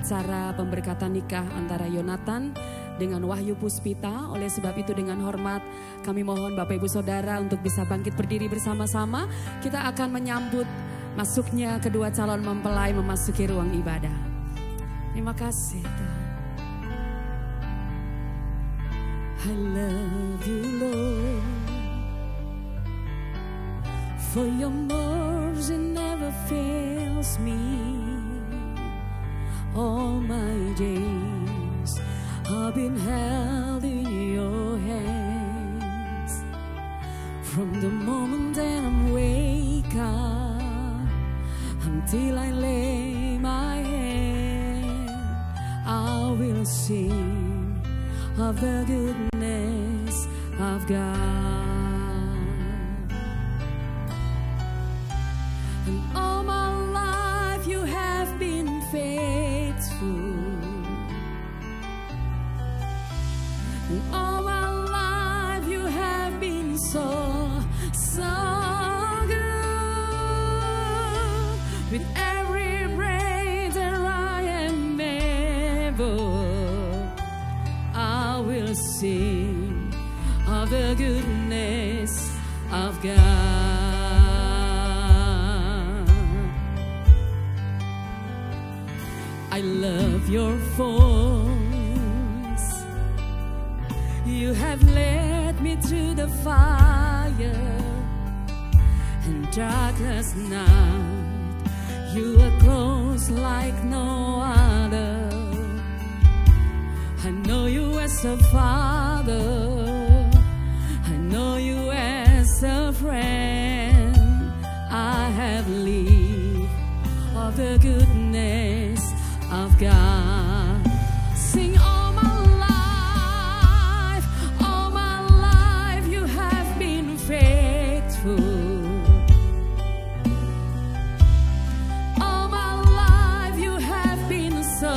acara pemberkatan nikah antara Yonatan dengan Wahyu Puspita. Oleh sebab itu dengan hormat kami mohon Bapak Ibu Saudara untuk bisa bangkit berdiri bersama-sama. Kita akan menyambut masuknya kedua calon mempelai memasuki ruang ibadah. Terima kasih Tuhan. I love you Lord, for your mercy never fails me. All my days I've been held in your hands. From the moment that I wake up until I lay my head, I will sing of the goodness of God. And all my life you have been faithful. And all my life you have been so good. With every breath that I am able, I will sing of the goodness of God. I love your voice. You have led me through the fire and darkest night. You are close like no other. I know you as a father, I know you as a friend. I have lived of the goodness of God. Sing all my life you have been faithful. All my life you have been so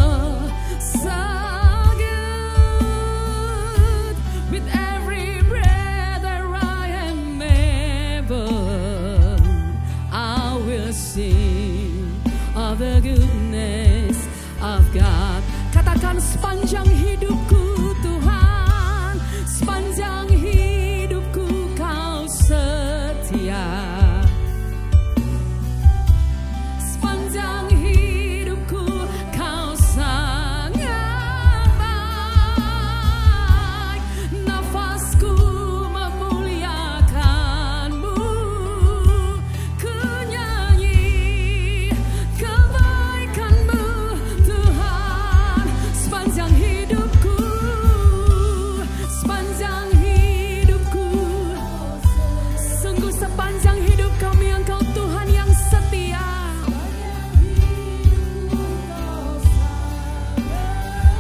the goodness of God. Katakan sepanjang hidupku Tuhan, sepanjang hidupku Kau setia. Sepanjang hidupku Kau sangat baik. Nafasku memuliakan-Mu. Ku nyanyi kebaikan-Mu Tuhan. Sepanjang hidupku, sepanjang hidupku, sungguh sepanjang hidup kami Engkau Tuhan yang setia.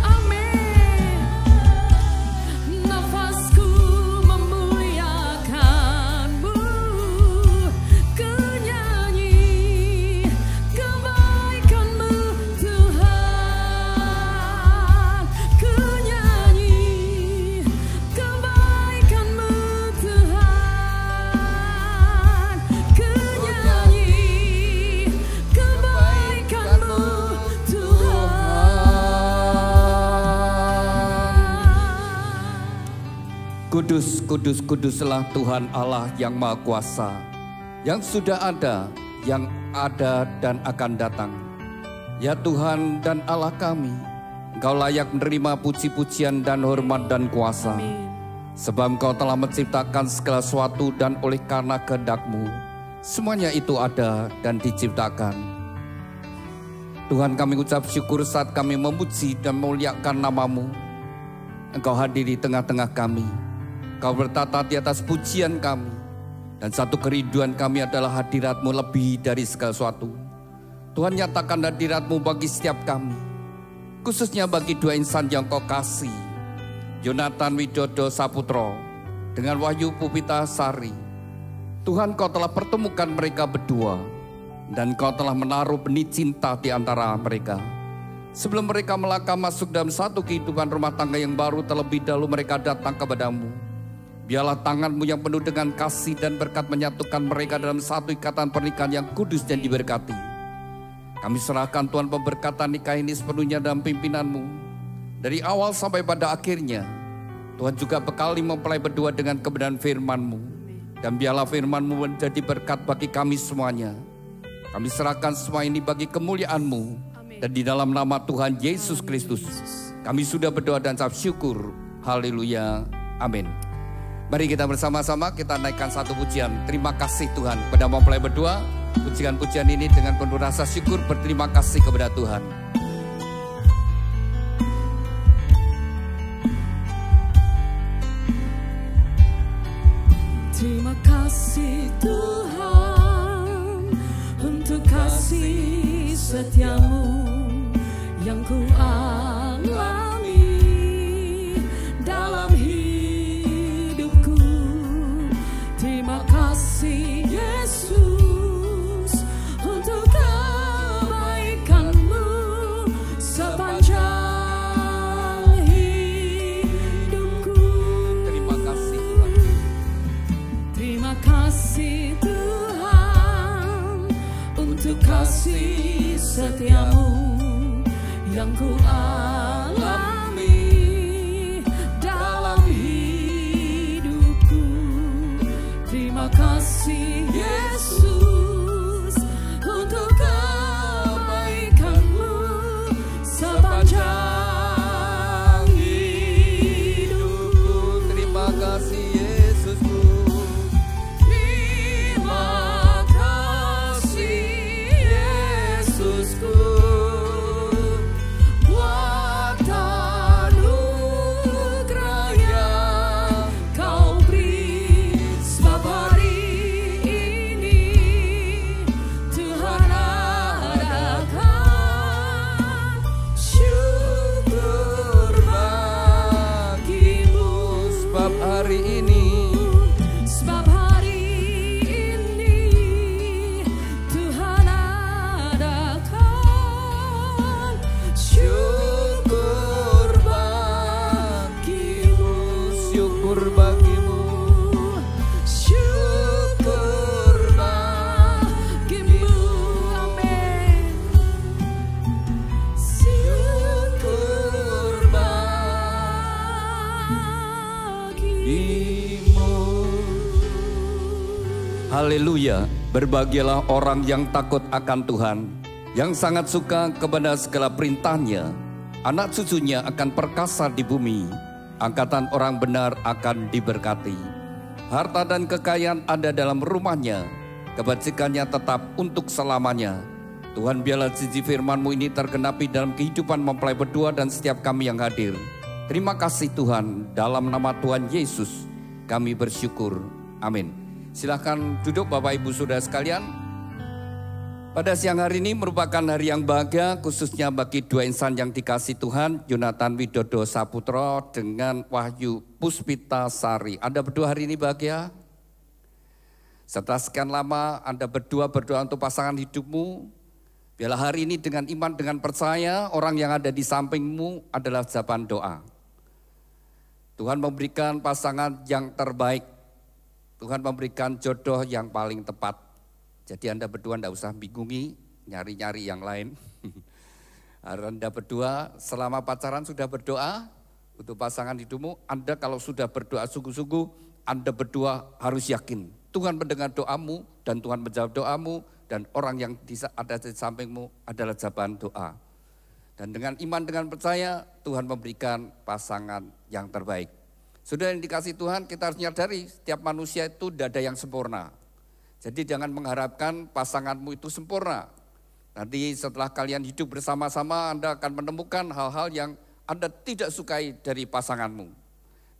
Amin. Nafasku memuliakan-Mu. Ku nyanyi kebaikan-Mu Tuhan. Ku nyanyi kebaikan-Mu Tuhan. Ku nyanyi kebaikan-Mu Tuhan. Kudus, kudus, kuduslah Tuhan Allah yang Maha Kuasa, yang sudah ada, yang ada dan akan datang. Ya Tuhan dan Allah kami, Engkau layak menerima puji-pujian dan hormat dan kuasa. Amin. Sebab Engkau telah menciptakan segala sesuatu dan oleh karena kehendak-Mu, semuanya itu ada dan diciptakan. Tuhan, kami ucap syukur saat kami memuji dan memuliakan nama-Mu. Engkau hadir di tengah-tengah kami. Engkau bertata di atas pujian kami. Dan satu kerinduan kami adalah hadirat-Mu lebih dari segala sesuatu. Tuhan, nyatakan hadirat-Mu bagi setiap kami. Khususnya bagi dua insan yang Kau kasih. Yonatan Widodo Saputro dengan Wahyu Puspita Sari. Tuhan, Kau telah pertemukan mereka berdua. Dan Kau telah menaruh benih cinta di antara mereka. Sebelum mereka melangkah masuk dalam satu kehidupan rumah tangga yang baru, terlebih dahulu mereka datang kepada-Mu. Biarlah tangan-Mu yang penuh dengan kasih dan berkat menyatukan mereka dalam satu ikatan pernikahan yang kudus dan diberkati. Kami serahkan Tuhan pemberkatan nikah ini sepenuhnya dalam pimpinan-Mu. Dari awal sampai pada akhirnya, Tuhan juga bekali mempelai berdua dengan kebenaran firman-Mu. Dan biarlah firman-Mu menjadi berkat bagi kami semuanya. Kami serahkan semua ini bagi kemuliaan-Mu. Dan di dalam nama Tuhan Yesus Kristus, kami sudah berdoa dan ucap syukur. Haleluya. Amin. Mari kita bersama-sama kita naikkan satu pujian. Terima kasih Tuhan kepada mempelai berdua. Pujian-pujian ini dengan penuh rasa syukur berterima kasih kepada Tuhan. Terima kasih Tuhan untuk kasih setia-Mu yang ku alami dalam hidupku. Terima kasih Yesus untuk kebaikan-Mu sepanjang hidupku. Terima kasih Tuhan. Terima kasih Tuhan untuk kasih setia-Mu yang ku alami dalam hidupku. Terima kasih Yesus untuk kebaikan-Mu sepanjang hidupku. Terima kasih Yesusku. Terima kasih Yesusku buat anugerah yang Kau beri, sebab hari ini Tuhan adakan syukur bagimu. Sebab hari ini Sebab hari ini Tuhan adakan syukur bagimu. syukur bagimu. Syukur bagimu. Amin. Syukur bagimu. Haleluya. Berbahagialah orang yang takut akan Tuhan, yang sangat suka kepada segala perintahnya. Anak cucunya akan perkasa di bumi, angkatan orang benar akan diberkati. Harta dan kekayaan ada dalam rumahnya, kebajikannya tetap untuk selamanya. Tuhan, biarlah janji firman-Mu ini tergenapi dalam kehidupan mempelai berdua dan setiap kami yang hadir. Terima kasih Tuhan, dalam nama Tuhan Yesus kami bersyukur. Amin. Silakan duduk Bapak Ibu Saudara sekalian. Pada siang hari ini merupakan hari yang bahagia khususnya bagi dua insan yang dikasih Tuhan, Yonatan Widodo Saputro dengan Wahyu Puspita Sari. Anda berdua hari ini bahagia? Setelah sekian lama Anda berdua berdoa untuk pasangan hidupmu. Biarlah hari ini dengan iman, dengan percaya orang yang ada di sampingmu adalah jawaban doa. Tuhan memberikan pasangan yang terbaik. Tuhan memberikan jodoh yang paling tepat. Jadi Anda berdua tidak usah bingungi, nyari-nyari yang lain. Anda berdua selama pacaran sudah berdoa untuk pasangan hidupmu. Anda kalau sudah berdoa sungguh-sungguh, Anda berdua harus yakin. Tuhan mendengar doamu dan Tuhan menjawab doamu. Dan orang yang ada di sampingmu adalah jawaban doa. Dan dengan iman, dengan percaya, Tuhan memberikan pasangan yang terbaik. Sudah yang dikasih Tuhan, kita harus menyadari setiap manusia itu tidak ada yang sempurna. Jadi jangan mengharapkan pasanganmu itu sempurna. Nanti setelah kalian hidup bersama-sama, Anda akan menemukan hal-hal yang Anda tidak sukai dari pasanganmu.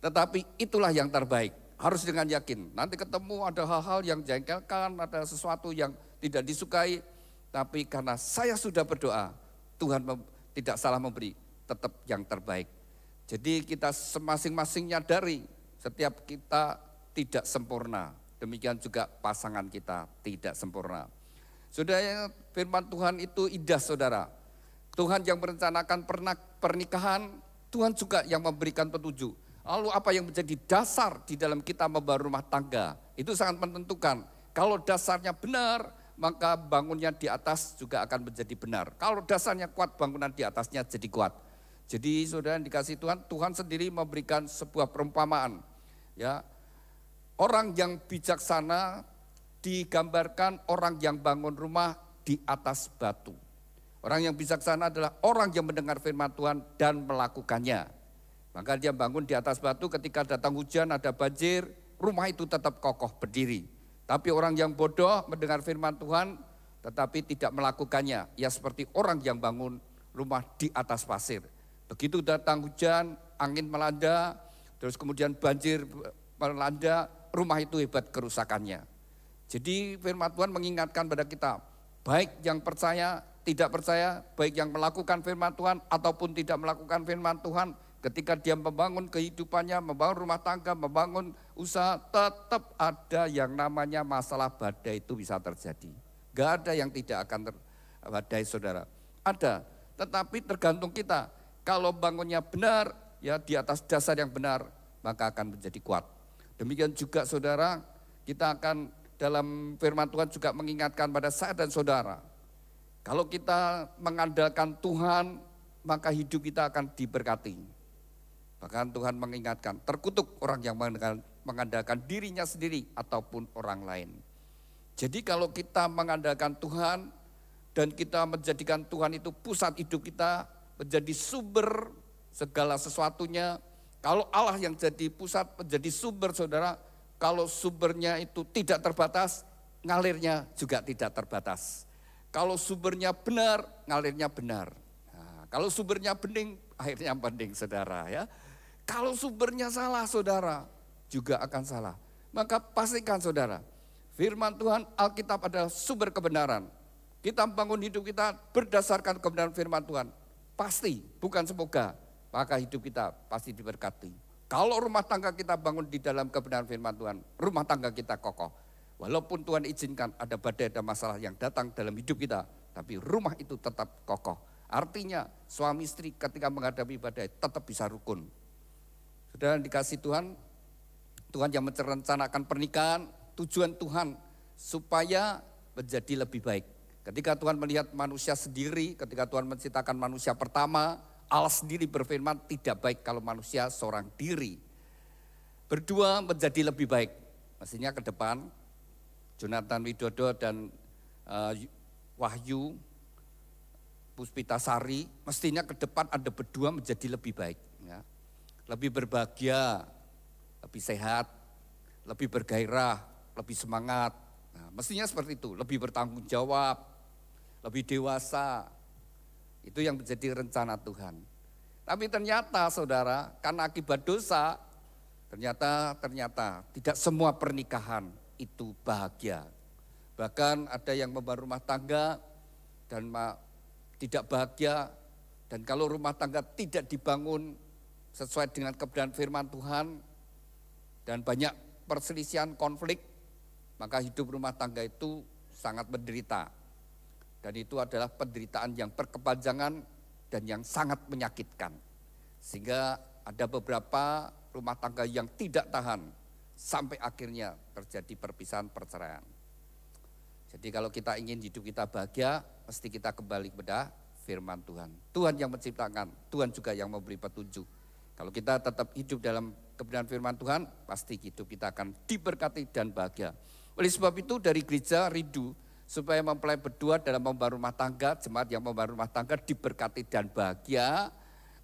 Tetapi itulah yang terbaik, harus dengan yakin. Nanti ketemu ada hal-hal yang jengkelkan, ada sesuatu yang tidak disukai. Tapi karena saya sudah berdoa, Tuhan tidak salah memberi, tetap yang terbaik. Jadi kita masing-masing nyadari setiap kita tidak sempurna. Demikian juga pasangan kita tidak sempurna. Saudara, firman Tuhan itu indah saudara. Tuhan yang merencanakan pernikahan, Tuhan juga yang memberikan petunjuk. Lalu apa yang menjadi dasar di dalam kita membangun rumah tangga? Itu sangat menentukan. Kalau dasarnya benar, maka bangunnya di atas juga akan menjadi benar. Kalau dasarnya kuat, bangunan di atasnya jadi kuat. Jadi saudara yang dikasihi Tuhan, Tuhan sendiri memberikan sebuah perumpamaan. Ya, orang yang bijaksana digambarkan orang yang bangun rumah di atas batu. Orang yang bijaksana adalah orang yang mendengar firman Tuhan dan melakukannya. Maka dia bangun di atas batu, ketika datang hujan, ada banjir, rumah itu tetap kokoh berdiri. Tapi orang yang bodoh mendengar firman Tuhan tetapi tidak melakukannya. Ia seperti orang yang bangun rumah di atas pasir. Begitu datang hujan, angin melanda, terus kemudian banjir melanda, rumah itu hebat kerusakannya. Jadi firman Tuhan mengingatkan pada kita, baik yang percaya, tidak percaya, baik yang melakukan firman Tuhan ataupun tidak melakukan firman Tuhan, ketika dia membangun kehidupannya, membangun rumah tangga, membangun usaha, tetap ada yang namanya masalah badai itu bisa terjadi. Gak ada yang tidak akan badai saudara. Ada, tetapi tergantung kita. Kalau bangunnya benar, ya di atas dasar yang benar, maka akan menjadi kuat. Demikian juga saudara, kita akan dalam firman Tuhan juga mengingatkan pada saya dan saudara. Kalau kita mengandalkan Tuhan, maka hidup kita akan diberkati. Bahkan Tuhan mengingatkan, terkutuk orang yang mengandalkan dirinya sendiri ataupun orang lain. Jadi kalau kita mengandalkan Tuhan dan kita menjadikan Tuhan itu pusat hidup kita, menjadi sumber segala sesuatunya. Kalau Allah yang jadi pusat menjadi sumber saudara, kalau sumbernya itu tidak terbatas, ngalirnya juga tidak terbatas. Kalau sumbernya benar, ngalirnya benar. Nah, kalau sumbernya bening, akhirnya bening saudara ya. Kalau sumbernya salah saudara, juga akan salah. Maka pastikan saudara, firman Tuhan Alkitab adalah sumber kebenaran. Kita membangun hidup kita berdasarkan kebenaran firman Tuhan. Pasti, bukan semoga, maka hidup kita pasti diberkati. Kalau rumah tangga kita bangun di dalam kebenaran firman Tuhan, rumah tangga kita kokoh. Walaupun Tuhan izinkan ada badai, ada masalah yang datang dalam hidup kita, tapi rumah itu tetap kokoh. Artinya suami istri ketika menghadapi badai tetap bisa rukun. Saudara dikasih Tuhan, Tuhan yang merencanakan pernikahan, tujuan Tuhan supaya menjadi lebih baik. Ketika Tuhan melihat manusia sendiri, ketika Tuhan menciptakan manusia pertama, Allah sendiri berfirman tidak baik kalau manusia seorang diri. Berdua menjadi lebih baik. Mestinya ke depan, Jonathan Widodo dan Wahyu Puspitasari, mestinya ke depan ada berdua menjadi lebih baik. Ya. Lebih berbahagia, lebih sehat, lebih bergairah, lebih semangat. Nah, mestinya seperti itu, lebih bertanggung jawab, lebih dewasa. Itu yang menjadi rencana Tuhan. Tapi ternyata saudara, karena akibat dosa, ternyata tidak semua pernikahan itu bahagia. Bahkan ada yang membangun rumah tangga dan tidak bahagia. Dan kalau rumah tangga tidak dibangun sesuai dengan kebenaran firman Tuhan dan banyak perselisihan konflik, maka hidup rumah tangga itu sangat menderita. Dan itu adalah penderitaan yang berkepanjangan dan yang sangat menyakitkan. Sehingga ada beberapa rumah tangga yang tidak tahan sampai akhirnya terjadi perpisahan, perceraian. Jadi kalau kita ingin hidup kita bahagia, mesti kita kembali kepada firman Tuhan. Tuhan yang menciptakan, Tuhan juga yang memberi petunjuk. Kalau kita tetap hidup dalam kebenaran firman Tuhan, pasti hidup kita akan diberkati dan bahagia. Oleh sebab itu dari gereja rindu supaya mempelai berdua dalam membangun rumah tangga, jemaat yang membangun rumah tangga diberkati dan bahagia.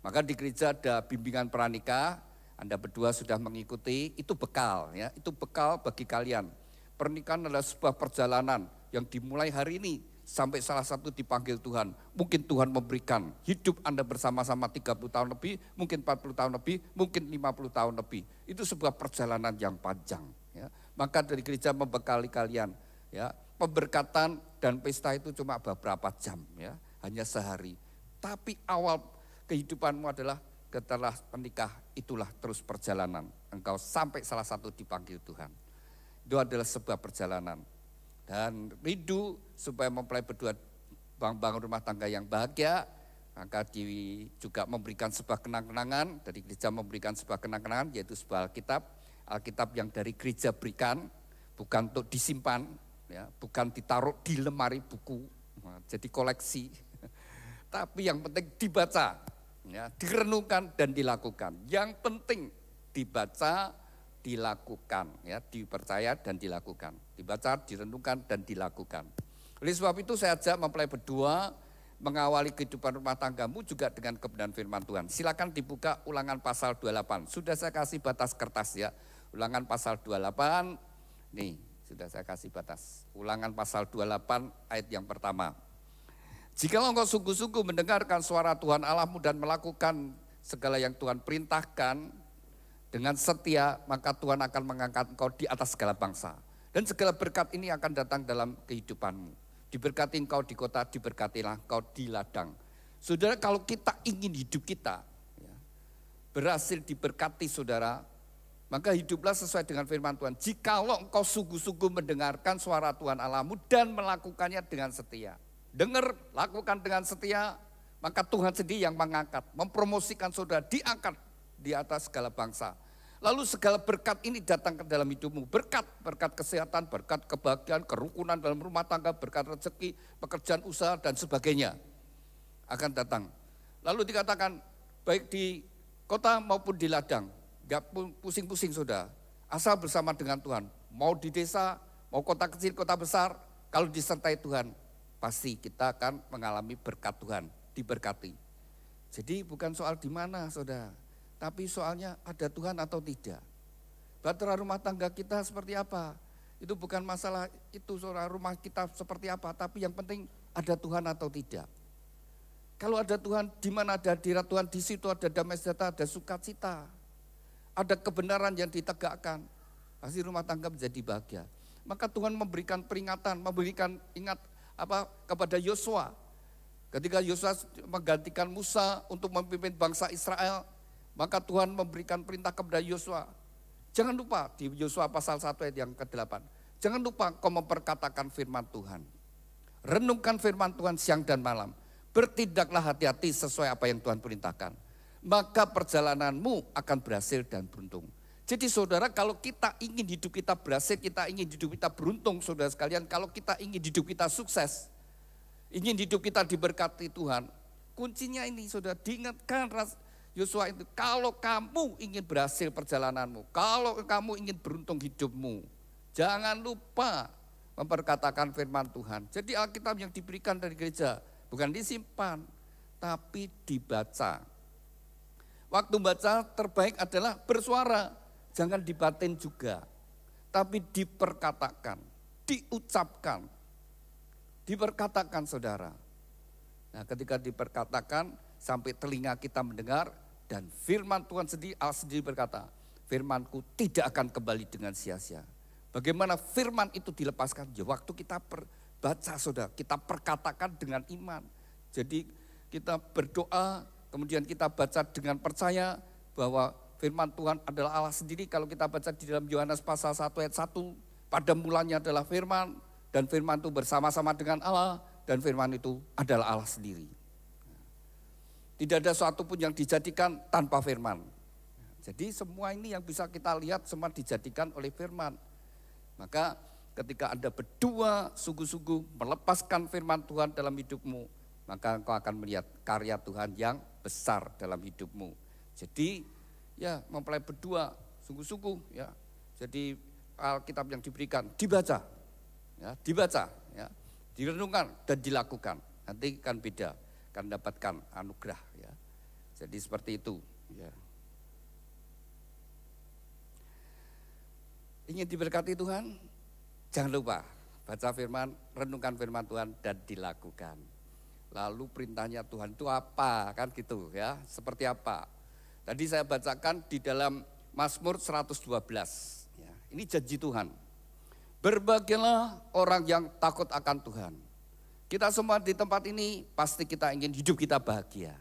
Maka di gereja ada bimbingan pranikah, Anda berdua sudah mengikuti, itu bekal ya, itu bekal bagi kalian. Pernikahan adalah sebuah perjalanan yang dimulai hari ini sampai salah satu dipanggil Tuhan. Mungkin Tuhan memberikan hidup Anda bersama-sama 30 tahun lebih, mungkin 40 tahun lebih, mungkin 50 tahun lebih. Itu sebuah perjalanan yang panjang ya. Maka dari gereja membekali kalian ya. Pemberkatan dan pesta itu cuma beberapa jam ya, hanya sehari. Tapi awal kehidupanmu adalah setelah menikah, itulah terus perjalanan. Engkau sampai salah satu dipanggil Tuhan. Itu adalah sebuah perjalanan. Dan rindu supaya mempelai berdua bangun rumah tangga yang bahagia, maka juga memberikan sebuah kenang-kenangan, dari gereja memberikan sebuah kenang-kenangan, yaitu sebuah Alkitab yang dari gereja berikan, bukan untuk disimpan, ya, bukan ditaruh di lemari buku, jadi koleksi. Tapi yang penting dibaca, ya, direnungkan dan dilakukan. Yang penting dibaca, dilakukan, ya, dipercaya dan dilakukan. Dibaca, direnungkan dan dilakukan. Oleh sebab itu saya ajak mempelai berdua mengawali kehidupan rumah tanggamu juga dengan kebenaran firman Tuhan. Silakan dibuka Ulangan pasal 28. Sudah saya kasih batas kertas ya. Ulangan pasal 28. Nih, sudah saya kasih batas. Ulangan pasal 28 ayat yang pertama. Jikalau engkau sungguh-sungguh mendengarkan suara Tuhan Allahmu dan melakukan segala yang Tuhan perintahkan dengan setia, maka Tuhan akan mengangkat engkau di atas segala bangsa. Dan segala berkat ini akan datang dalam kehidupanmu. Diberkati engkau di kota, diberkatilah engkau di ladang. Saudara, kalau kita ingin hidup kita ya, berhasil diberkati saudara, maka hiduplah sesuai dengan firman Tuhan. Jikalau engkau sungguh-sungguh mendengarkan suara Tuhan Allahmu dan melakukannya dengan setia. Dengar, lakukan dengan setia, maka Tuhan sendiri yang mengangkat, mempromosikan saudara, diangkat di atas segala bangsa. Lalu segala berkat ini datang ke dalam hidupmu. Berkat kesehatan, berkat kebahagiaan, kerukunan dalam rumah tangga, berkat rezeki, pekerjaan usaha dan sebagainya akan datang. Lalu dikatakan baik di kota maupun di ladang, gak pusing-pusing saudara, asal bersama dengan Tuhan. Mau di desa, mau kota kecil, kota besar, kalau disertai Tuhan, pasti kita akan mengalami berkat Tuhan, diberkati. Jadi bukan soal di mana saudara, tapi soalnya ada Tuhan atau tidak. Bahtera rumah tangga kita seperti apa, itu bukan masalah itu saudara, rumah kita seperti apa, tapi yang penting ada Tuhan atau tidak. Kalau ada Tuhan, di mana ada hadirat Tuhan, di situ ada damai sejahtera, ada sukacita, ada kebenaran yang ditegakkan, pasti rumah tangga menjadi bahagia. Maka Tuhan memberikan peringatan, memberikan kepada Yosua. Ketika Yosua menggantikan Musa untuk memimpin bangsa Israel, maka Tuhan memberikan perintah kepada Yosua. Jangan lupa di Yosua pasal 1 ayat yang ke-8. Jangan lupa kau memperkatakan firman Tuhan. Renungkan firman Tuhan siang dan malam. Bertindaklah hati-hati sesuai apa yang Tuhan perintahkan. Maka perjalananmu akan berhasil dan beruntung. Jadi saudara, kalau kita ingin hidup kita berhasil, kita ingin hidup kita beruntung saudara sekalian, kalau kita ingin hidup kita sukses, ingin hidup kita diberkati Tuhan, kuncinya ini saudara, diingatkan Yosua itu, kalau kamu ingin berhasil perjalananmu, kalau kamu ingin beruntung hidupmu, jangan lupa memperkatakan firman Tuhan. Jadi Alkitab yang diberikan dari gereja bukan disimpan, tapi dibaca. Waktu baca terbaik adalah bersuara. Jangan dibatin juga, tapi diperkatakan, diucapkan, diperkatakan saudara. Nah ketika diperkatakan sampai telinga kita mendengar dan firman Tuhan sendiri, Allah sendiri berkata, firmanku tidak akan kembali dengan sia-sia. Bagaimana firman itu dilepaskan? Ya waktu kita baca saudara, kita perkatakan dengan iman. Jadi kita berdoa, kemudian kita baca dengan percaya bahwa firman Tuhan adalah Allah sendiri. Kalau kita baca di dalam Yohanes pasal 1 ayat 1, pada mulanya adalah firman, dan firman itu bersama-sama dengan Allah, dan firman itu adalah Allah sendiri. Tidak ada sesuatu pun yang dijadikan tanpa firman. Jadi semua ini yang bisa kita lihat semua dijadikan oleh firman. Maka ketika Anda berdua sungguh-sungguh melepaskan firman Tuhan dalam hidupmu, maka engkau akan melihat karya Tuhan yang besar dalam hidupmu. Jadi ya mempelai berdua sungguh-sungguh ya. Jadi Alkitab yang diberikan dibaca, ya, direnungkan dan dilakukan. Nanti kan beda, akan dapatkan anugerah ya. Jadi seperti itu ya. Ingin diberkati Tuhan? Jangan lupa baca firman, renungkan firman Tuhan dan dilakukan. Lalu perintahnya Tuhan itu apa? Kan gitu ya. Seperti apa? Tadi saya bacakan di dalam Mazmur 112. Ya, ini janji Tuhan. Berbahagialah orang yang takut akan Tuhan. Kita semua di tempat ini pasti kita ingin hidup kita bahagia.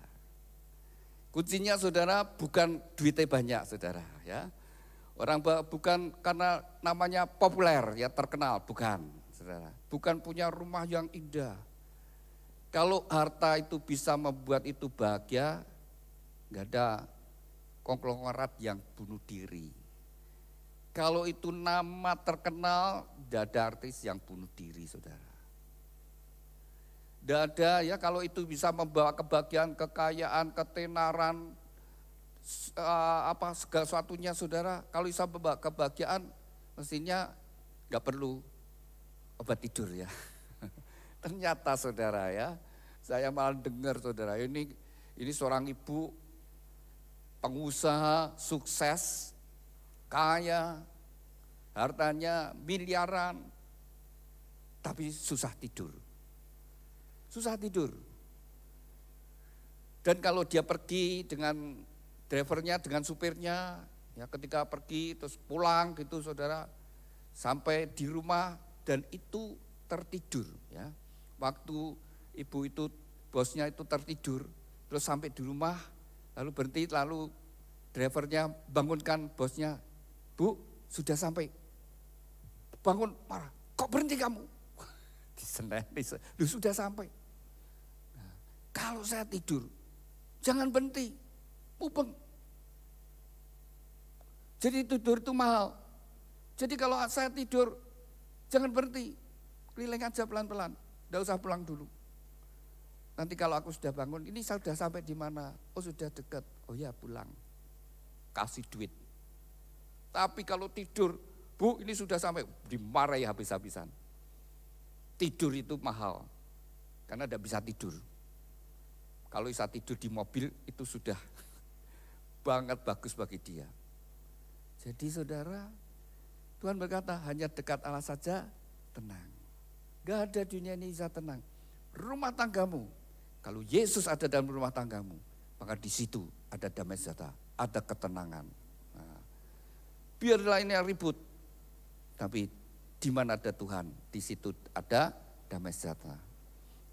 Kuncinya saudara bukan duitnya banyak saudara ya. Orang bukan karena namanya populer ya terkenal, bukan saudara. Bukan punya rumah yang indah. Kalau harta itu bisa membuat itu bahagia, enggak ada konglomerat yang bunuh diri. Kalau itu nama terkenal, tidak ada artis yang bunuh diri, saudara. Tidak ada ya, kalau itu bisa membawa kebahagiaan, kekayaan, ketenaran, segala sesuatunya, saudara. Kalau bisa membawa kebahagiaan, mestinya nggak perlu obat tidur ya. Ternyata saudara ya, saya malah dengar saudara, ini seorang ibu pengusaha sukses, kaya, hartanya miliaran, tapi susah tidur. Susah tidur. Dan kalau dia pergi dengan drivernya, dengan supirnya, ya ketika pergi terus pulang gitu saudara, sampai di rumah dan itu tertidur ya. Waktu ibu itu, bosnya itu tertidur, terus sampai di rumah, lalu berhenti, lalu drivernya bangunkan bosnya, "Bu, sudah sampai." Bangun marah, "Kok berhenti kamu?" Diseneni, "Lu sudah sampai." Nah, kalau saya tidur, jangan berhenti, mubeng. Jadi tidur itu mahal. Jadi kalau saya tidur, jangan berhenti, keliling aja pelan-pelan, enggak usah pulang dulu. Nanti kalau aku sudah bangun, ini saya sudah sampai di mana? Oh sudah dekat, oh ya pulang, kasih duit. Tapi kalau tidur, "Bu ini sudah sampai," dimarahi habis-habisan. Tidur itu mahal, karena tidak bisa tidur. Kalau bisa tidur di mobil itu sudah banget bagus bagi dia. Jadi saudara, Tuhan berkata hanya dekat Allah saja tenang. Gak ada dunia ini bisa tenang. Rumah tanggamu, kalau Yesus ada dalam rumah tanggamu, maka di situ ada damai sejahtera, ada ketenangan. Nah, biarlah ini ribut, tapi di mana ada Tuhan, di situ ada damai sejahtera.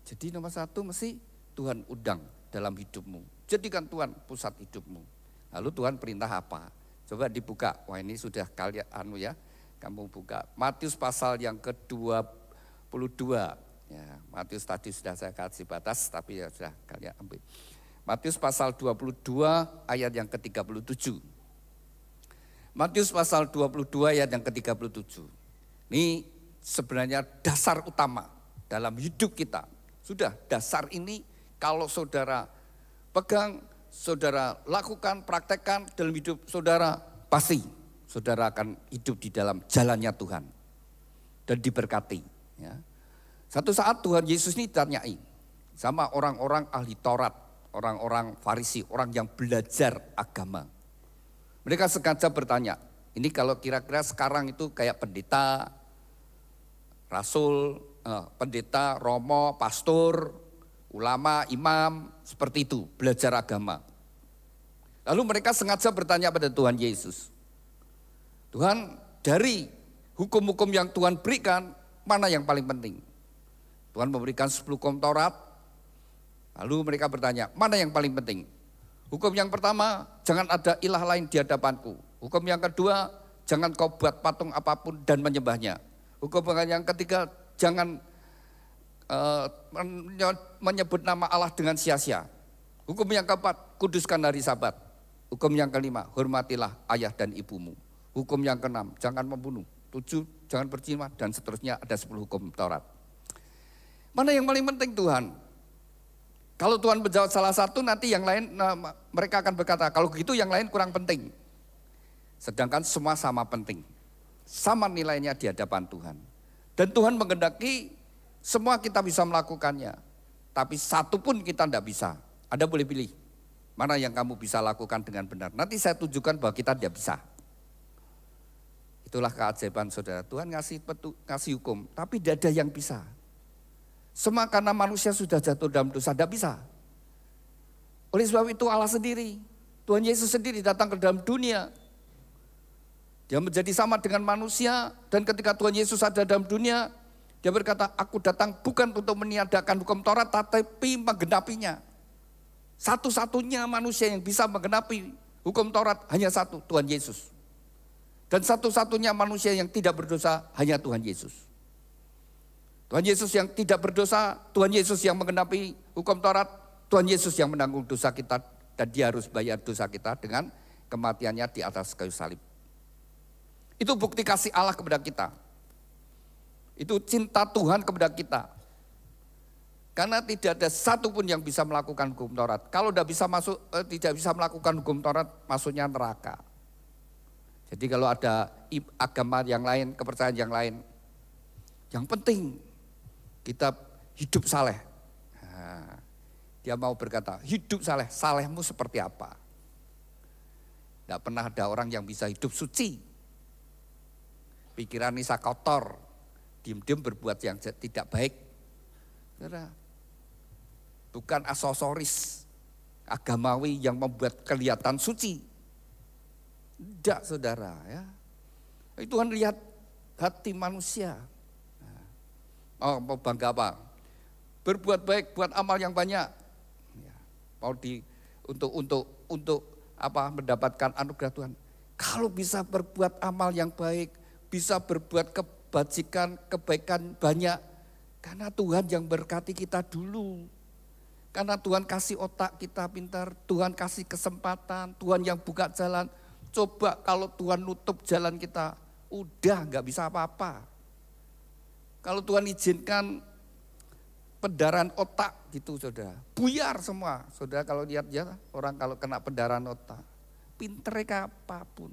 Jadi nomor satu mesti Tuhan undang dalam hidupmu. Jadikan Tuhan pusat hidupmu. Lalu Tuhan perintah apa? Coba dibuka. Wah ini sudah kalian ya. Kamu buka Matius pasal yang ke-22. Ya, Matius tadi sudah saya kasih batas, tapi ya sudah kalian ambil. Matius pasal 22 ayat yang ke-37. Matius pasal 22 ayat yang ke-37. Ini sebenarnya dasar utama dalam hidup kita. Sudah dasar ini kalau saudara pegang, saudara lakukan, praktekkan dalam hidup saudara, pasti saudara akan hidup di dalam jalannya Tuhan dan diberkati. Ya. Satu saat Tuhan Yesus ini ditanyai sama orang-orang ahli Taurat, orang-orang Farisi, orang yang belajar agama. Mereka sengaja bertanya, ini kalau kira-kira sekarang itu kayak pendeta, rasul, pendeta, romo, pastor, ulama, imam, seperti itu, belajar agama. Lalu mereka sengaja bertanya pada Tuhan Yesus, "Tuhan, dari hukum-hukum yang Tuhan berikan, mana yang paling penting?" Tuhan memberikan 10 hukum Taurat, lalu mereka bertanya, "Mana yang paling penting?" Hukum yang pertama, jangan ada ilah lain di hadapanku. Hukum yang kedua, jangan kau buat patung apapun dan menyembahnya. Hukum yang ketiga, jangan menyebut nama Allah dengan sia-sia. Hukum yang keempat, kuduskan hari Sabat. Hukum yang kelima, hormatilah ayah dan ibumu. Hukum yang keenam, jangan membunuh. 7, jangan berzina, dan seterusnya ada 10 hukum Taurat. Mana yang paling penting Tuhan? Kalau Tuhan menjawab salah satu, nanti yang lain mereka akan berkata, kalau gitu yang lain kurang penting. Sedangkan semua sama penting. Sama nilainya di hadapan Tuhan. Dan Tuhan menghendaki semua kita bisa melakukannya. Tapi satu pun kita tidak bisa. Anda boleh pilih. Mana yang kamu bisa lakukan dengan benar. Nanti saya tunjukkan bahwa kita tidak bisa. Itulah keajaiban saudara. Tuhan ngasih hukum, tapi tidak ada yang bisa. Semua karena manusia sudah jatuh dalam dosa, tidak bisa. Oleh sebab itu Allah sendiri, Tuhan Yesus sendiri datang ke dalam dunia. Dia menjadi sama dengan manusia, dan ketika Tuhan Yesus ada dalam dunia, dia berkata, aku datang bukan untuk meniadakan hukum Taurat, tetapi menggenapinya. Satu-satunya manusia yang bisa menggenapi hukum Taurat hanya satu, Tuhan Yesus. Dan satu-satunya manusia yang tidak berdosa hanya Tuhan Yesus. Tuhan Yesus yang tidak berdosa, Tuhan Yesus yang menggenapi hukum Taurat, Tuhan Yesus yang menanggung dosa kita, dan dia harus bayar dosa kita dengan kematiannya di atas kayu salib. Itu bukti kasih Allah kepada kita. Itu cinta Tuhan kepada kita. Karena tidak ada satupun yang bisa melakukan hukum Taurat. Kalau tidak bisa melakukan hukum Taurat, masuknya neraka. Jadi kalau ada agama yang lain, kepercayaan yang lain, yang penting kita hidup saleh. Nah, dia mau berkata, hidup saleh, salehmu seperti apa? Tidak pernah ada orang yang bisa hidup suci. Pikiran Nisa kotor, diam-diam berbuat yang tidak baik. Saudara, bukan aksesoris agamawi yang membuat kelihatan suci. Tidak, saudara, ya. Tuhan lihat hati manusia. Oh, mau bangga apa? Berbuat baik, buat amal yang banyak. Ya, mau untuk apa? Mendapatkan anugerah Tuhan. Kalau bisa berbuat amal yang baik, bisa berbuat kebaikan banyak, karena Tuhan yang berkati kita dulu. Karena Tuhan kasih otak kita pintar, Tuhan kasih kesempatan, Tuhan yang buka jalan. Coba kalau Tuhan nutup jalan kita, udah gak bisa apa-apa. Kalau Tuhan izinkan pendarahan otak gitu saudara, buyar semua. Saudara kalau lihat ya, orang kalau kena pendarahan otak, pinternya apapun.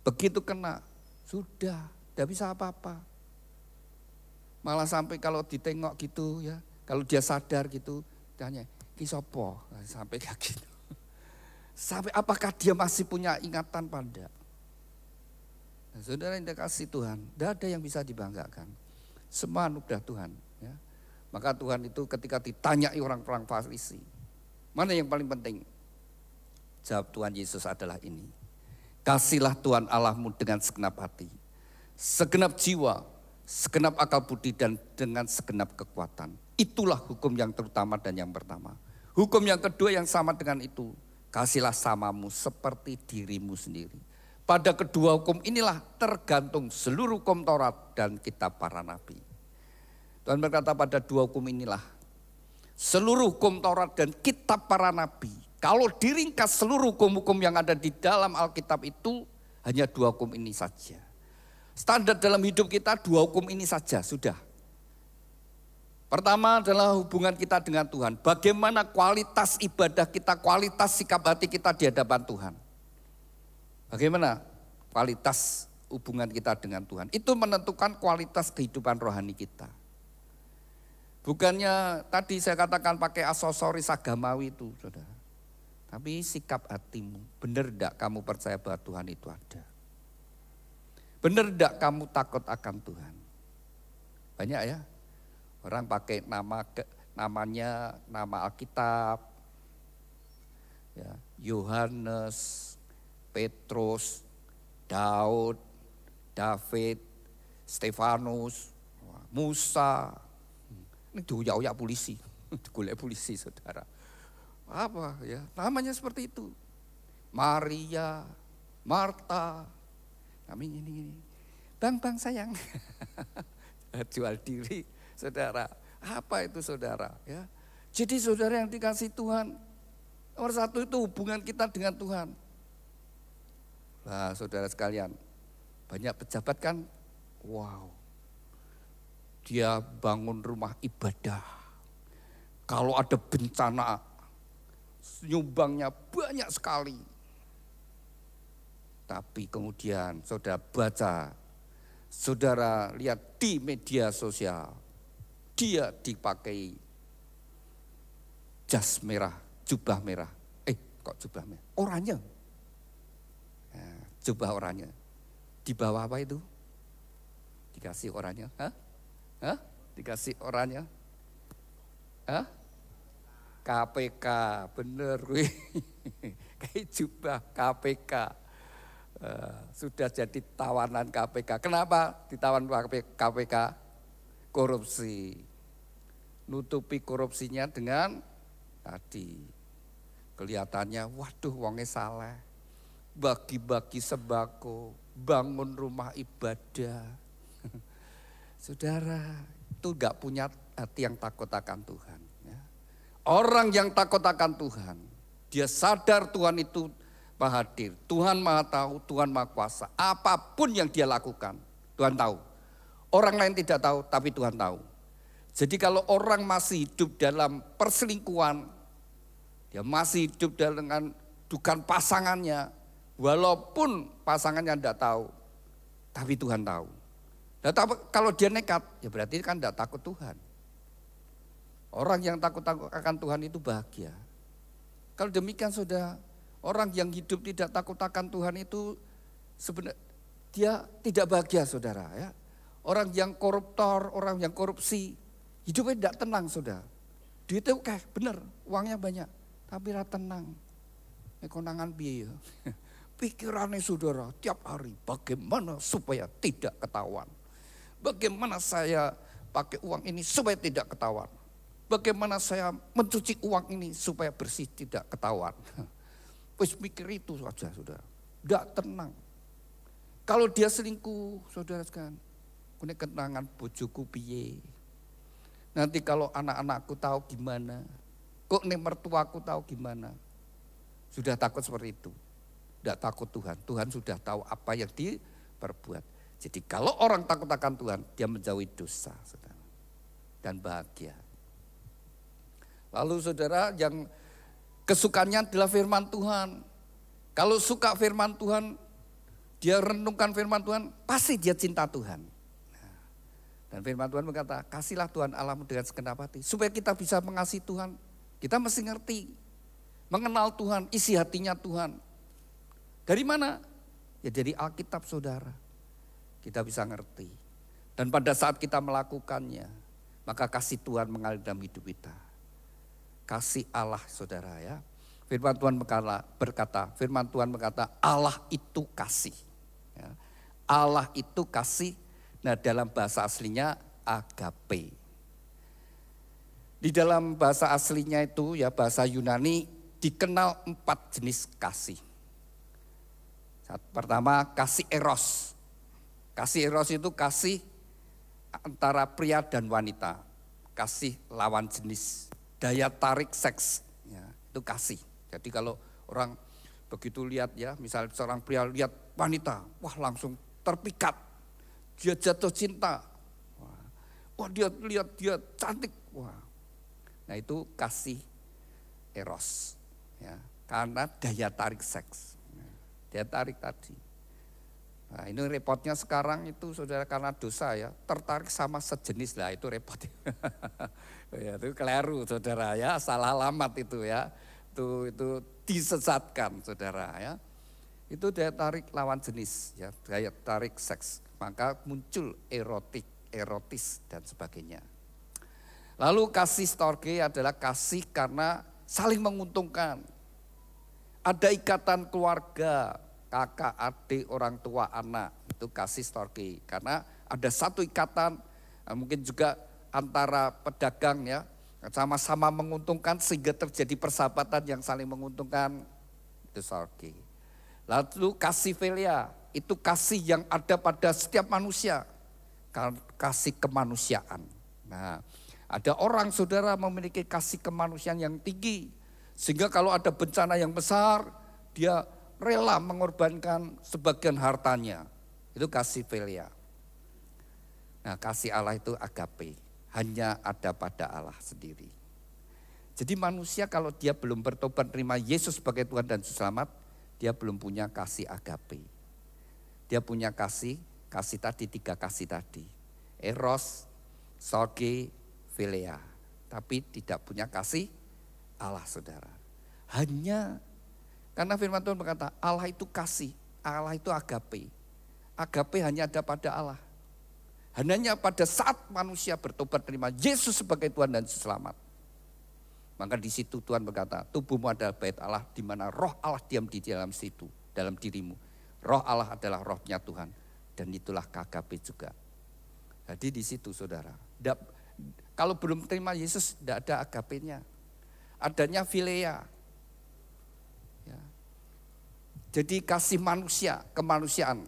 Begitu kena, sudah gak bisa apa-apa. Malah sampai kalau ditengok gitu ya, kalau dia sadar gitu, tanya, ki sopo? Sampai kayak gitu. Sampai apakah dia masih punya ingatan pada? Nah, saudara yang dikasih Tuhan, tidak ada yang bisa dibanggakan. Semua anugerah Tuhan. Ya. Maka Tuhan itu ketika ditanyai orang-orang Farisi, mana yang paling penting? Jawab Tuhan Yesus adalah ini. Kasihlah Tuhan Allahmu dengan segenap hati, segenap jiwa, segenap akal budi dan dengan segenap kekuatan. Itulah hukum yang terutama dan yang pertama. Hukum yang kedua yang sama dengan itu, kasihlah samamu seperti dirimu sendiri. Pada kedua hukum inilah tergantung seluruh hukum Taurat dan kitab para nabi. Tuhan berkata pada dua hukum inilah, seluruh hukum Taurat dan kitab para nabi. Kalau diringkas seluruh hukum-hukum yang ada di dalam Alkitab itu, hanya dua hukum ini saja. Standar dalam hidup kita dua hukum ini saja, sudah. Pertama adalah hubungan kita dengan Tuhan. Bagaimana kualitas ibadah kita, kualitas sikap hati kita di hadapan Tuhan. Bagaimana kualitas hubungan kita dengan Tuhan. Itu menentukan kualitas kehidupan rohani kita. Bukannya tadi saya katakan pakai aksesoris agamawi itu, saudara. Tapi sikap hatimu, benar tidak kamu percaya bahwa Tuhan itu ada? Benar tidak kamu takut akan Tuhan? Banyak ya. Orang pakai namanya nama Alkitab, ya, Yohanes, Petrus, Daud, David, Stefanus, Musa. Ini diuyak-uyak polisi, digolek polisi saudara. Apa ya? Namanya seperti itu. Maria, Marta, kami ini. Bang sayang, jual diri. Saudara, apa itu saudara? Ya, jadi saudara yang dikasih Tuhan, nomor satu itu hubungan kita dengan Tuhan. Nah, saudara sekalian, banyak pejabat kan, wow, dia bangun rumah ibadah. Kalau ada bencana, nyumbangnya banyak sekali. Tapi kemudian saudara baca, saudara lihat di media sosial, dia dipakai jas merah, jubah merah. Kok jubah merah? Oranye. Nah, jubah oranye. Di bawah apa itu? Dikasih oranye. Hah? Dikasih oranye. Hah? KPK, bener gue. Kayak jubah KPK. Sudah jadi tawanan KPK. Kenapa ditawan KPK? Korupsi. Nutupi korupsinya dengan tadi kelihatannya waduh wonge saleh. Bagi-bagi sembako, bangun rumah ibadah. Saudara, itu enggak punya hati yang takut akan Tuhan. Ya. Orang yang takut akan Tuhan, dia sadar Tuhan itu Maha hadir. Tuhan maha tahu, Tuhan maha kuasa. Apapun yang dia lakukan, Tuhan tahu. Orang lain tidak tahu, tapi Tuhan tahu. Jadi kalau orang masih hidup dalam perselingkuhan, dia masih hidup dengan dugaan pasangannya, walaupun pasangannya tidak tahu, tapi Tuhan tahu. Dan kalau dia nekat, ya berarti kan tidak takut Tuhan. Orang yang takut akan Tuhan itu bahagia. Kalau demikian saudara, orang yang hidup tidak takut akan Tuhan itu sebenarnya dia tidak bahagia saudara ya. Orang yang koruptor, orang yang korupsi, hidupnya tidak tenang saudara. Duitnya oke, bener, uangnya banyak, tapi tidak tenang. Konangan biaya. Pikirannya saudara tiap hari bagaimana supaya tidak ketahuan. Bagaimana saya pakai uang ini supaya tidak ketahuan. Bagaimana saya mencuci uang ini supaya bersih tidak ketahuan. Wis mikir itu saja saudara. Tidak tenang. Kalau dia selingkuh saudara sekalian. Kune kenangan bojoku piye. Nanti kalau anak-anakku tahu gimana. Kok nih mertuaku tahu gimana. Sudah takut seperti itu. Tidak takut Tuhan. Tuhan sudah tahu apa yang diperbuat. Jadi kalau orang takut akan Tuhan, dia menjauhi dosa saudara. Dan bahagia. Lalu saudara yang kesukaannya adalah firman Tuhan. Kalau suka firman Tuhan, dia renungkan firman Tuhan, pasti dia cinta Tuhan. Nah, dan firman Tuhan berkata, kasihlah Tuhan Allahmu dengan segenap hati. Supaya kita bisa mengasihi Tuhan, kita mesti ngerti. Mengenal Tuhan, isi hatinya Tuhan. Dari mana? Ya dari Alkitab saudara. Kita bisa ngerti. Dan pada saat kita melakukannya, maka kasih Tuhan mengalir dalam hidup kita. Kasih Allah saudara ya. Firman Tuhan berkata, Allah itu kasih. Ya. Allah itu kasih, nah dalam bahasa aslinya agape. Di dalam bahasa aslinya itu ya bahasa Yunani dikenal 4 jenis kasih. Pertama kasih eros. Kasih eros itu kasih antara pria dan wanita. Kasih lawan jenis. Daya tarik seks, ya, itu kasih. Jadi kalau orang begitu lihat ya, misalnya seorang pria lihat wanita, wah langsung terpikat, dia jatuh cinta, wah dia lihat dia cantik, wah. Nah itu kasih eros, ya, karena daya tarik seks, daya tarik tadi. Nah ini repotnya sekarang itu saudara karena dosa ya, tertarik sama sejenis lah itu repot. Ya, itu keliru saudara ya, salah alamat itu ya, itu disesatkan saudara ya. Itu daya tarik lawan jenis ya, daya tarik seks, maka muncul erotis dan sebagainya. Lalu kasih storge adalah kasih karena saling menguntungkan. Ada ikatan keluarga, kakak, adik, orang tua, anak, itu kasih storge. Karena ada satu ikatan, mungkin juga antara pedagang ya, sama-sama menguntungkan sehingga terjadi persahabatan yang saling menguntungkan, itu storge. Lalu kasih philia, itu kasih yang ada pada setiap manusia, kasih kemanusiaan. Nah, ada orang saudara memiliki kasih kemanusiaan yang tinggi, sehingga kalau ada bencana yang besar, dia rela mengorbankan sebagian hartanya. Itu kasih philia. Nah kasih Allah itu agape, hanya ada pada Allah sendiri. Jadi manusia kalau dia belum bertobat terima Yesus sebagai Tuhan dan Juru Selamat, dia belum punya kasih agape. Dia punya kasih tadi, 3 kasih tadi. Eros, storge, philia. Tapi tidak punya kasih Allah saudara. Hanya karena firman Tuhan berkata Allah itu kasih, Allah itu agape. Agape hanya ada pada Allah. Hanya pada saat manusia bertobat terima Yesus sebagai Tuhan dan Juru Selamat. Maka di situ Tuhan berkata, tubuhmu adalah bait Allah di mana roh Allah diam di dalam situ, dalam dirimu. Roh Allah adalah rohnya Tuhan dan itulah agape juga. Jadi di situ saudara. Kalau belum terima Yesus tidak ada agapenya. Adanya philia. Ya. Jadi kasih manusia, kemanusiaan.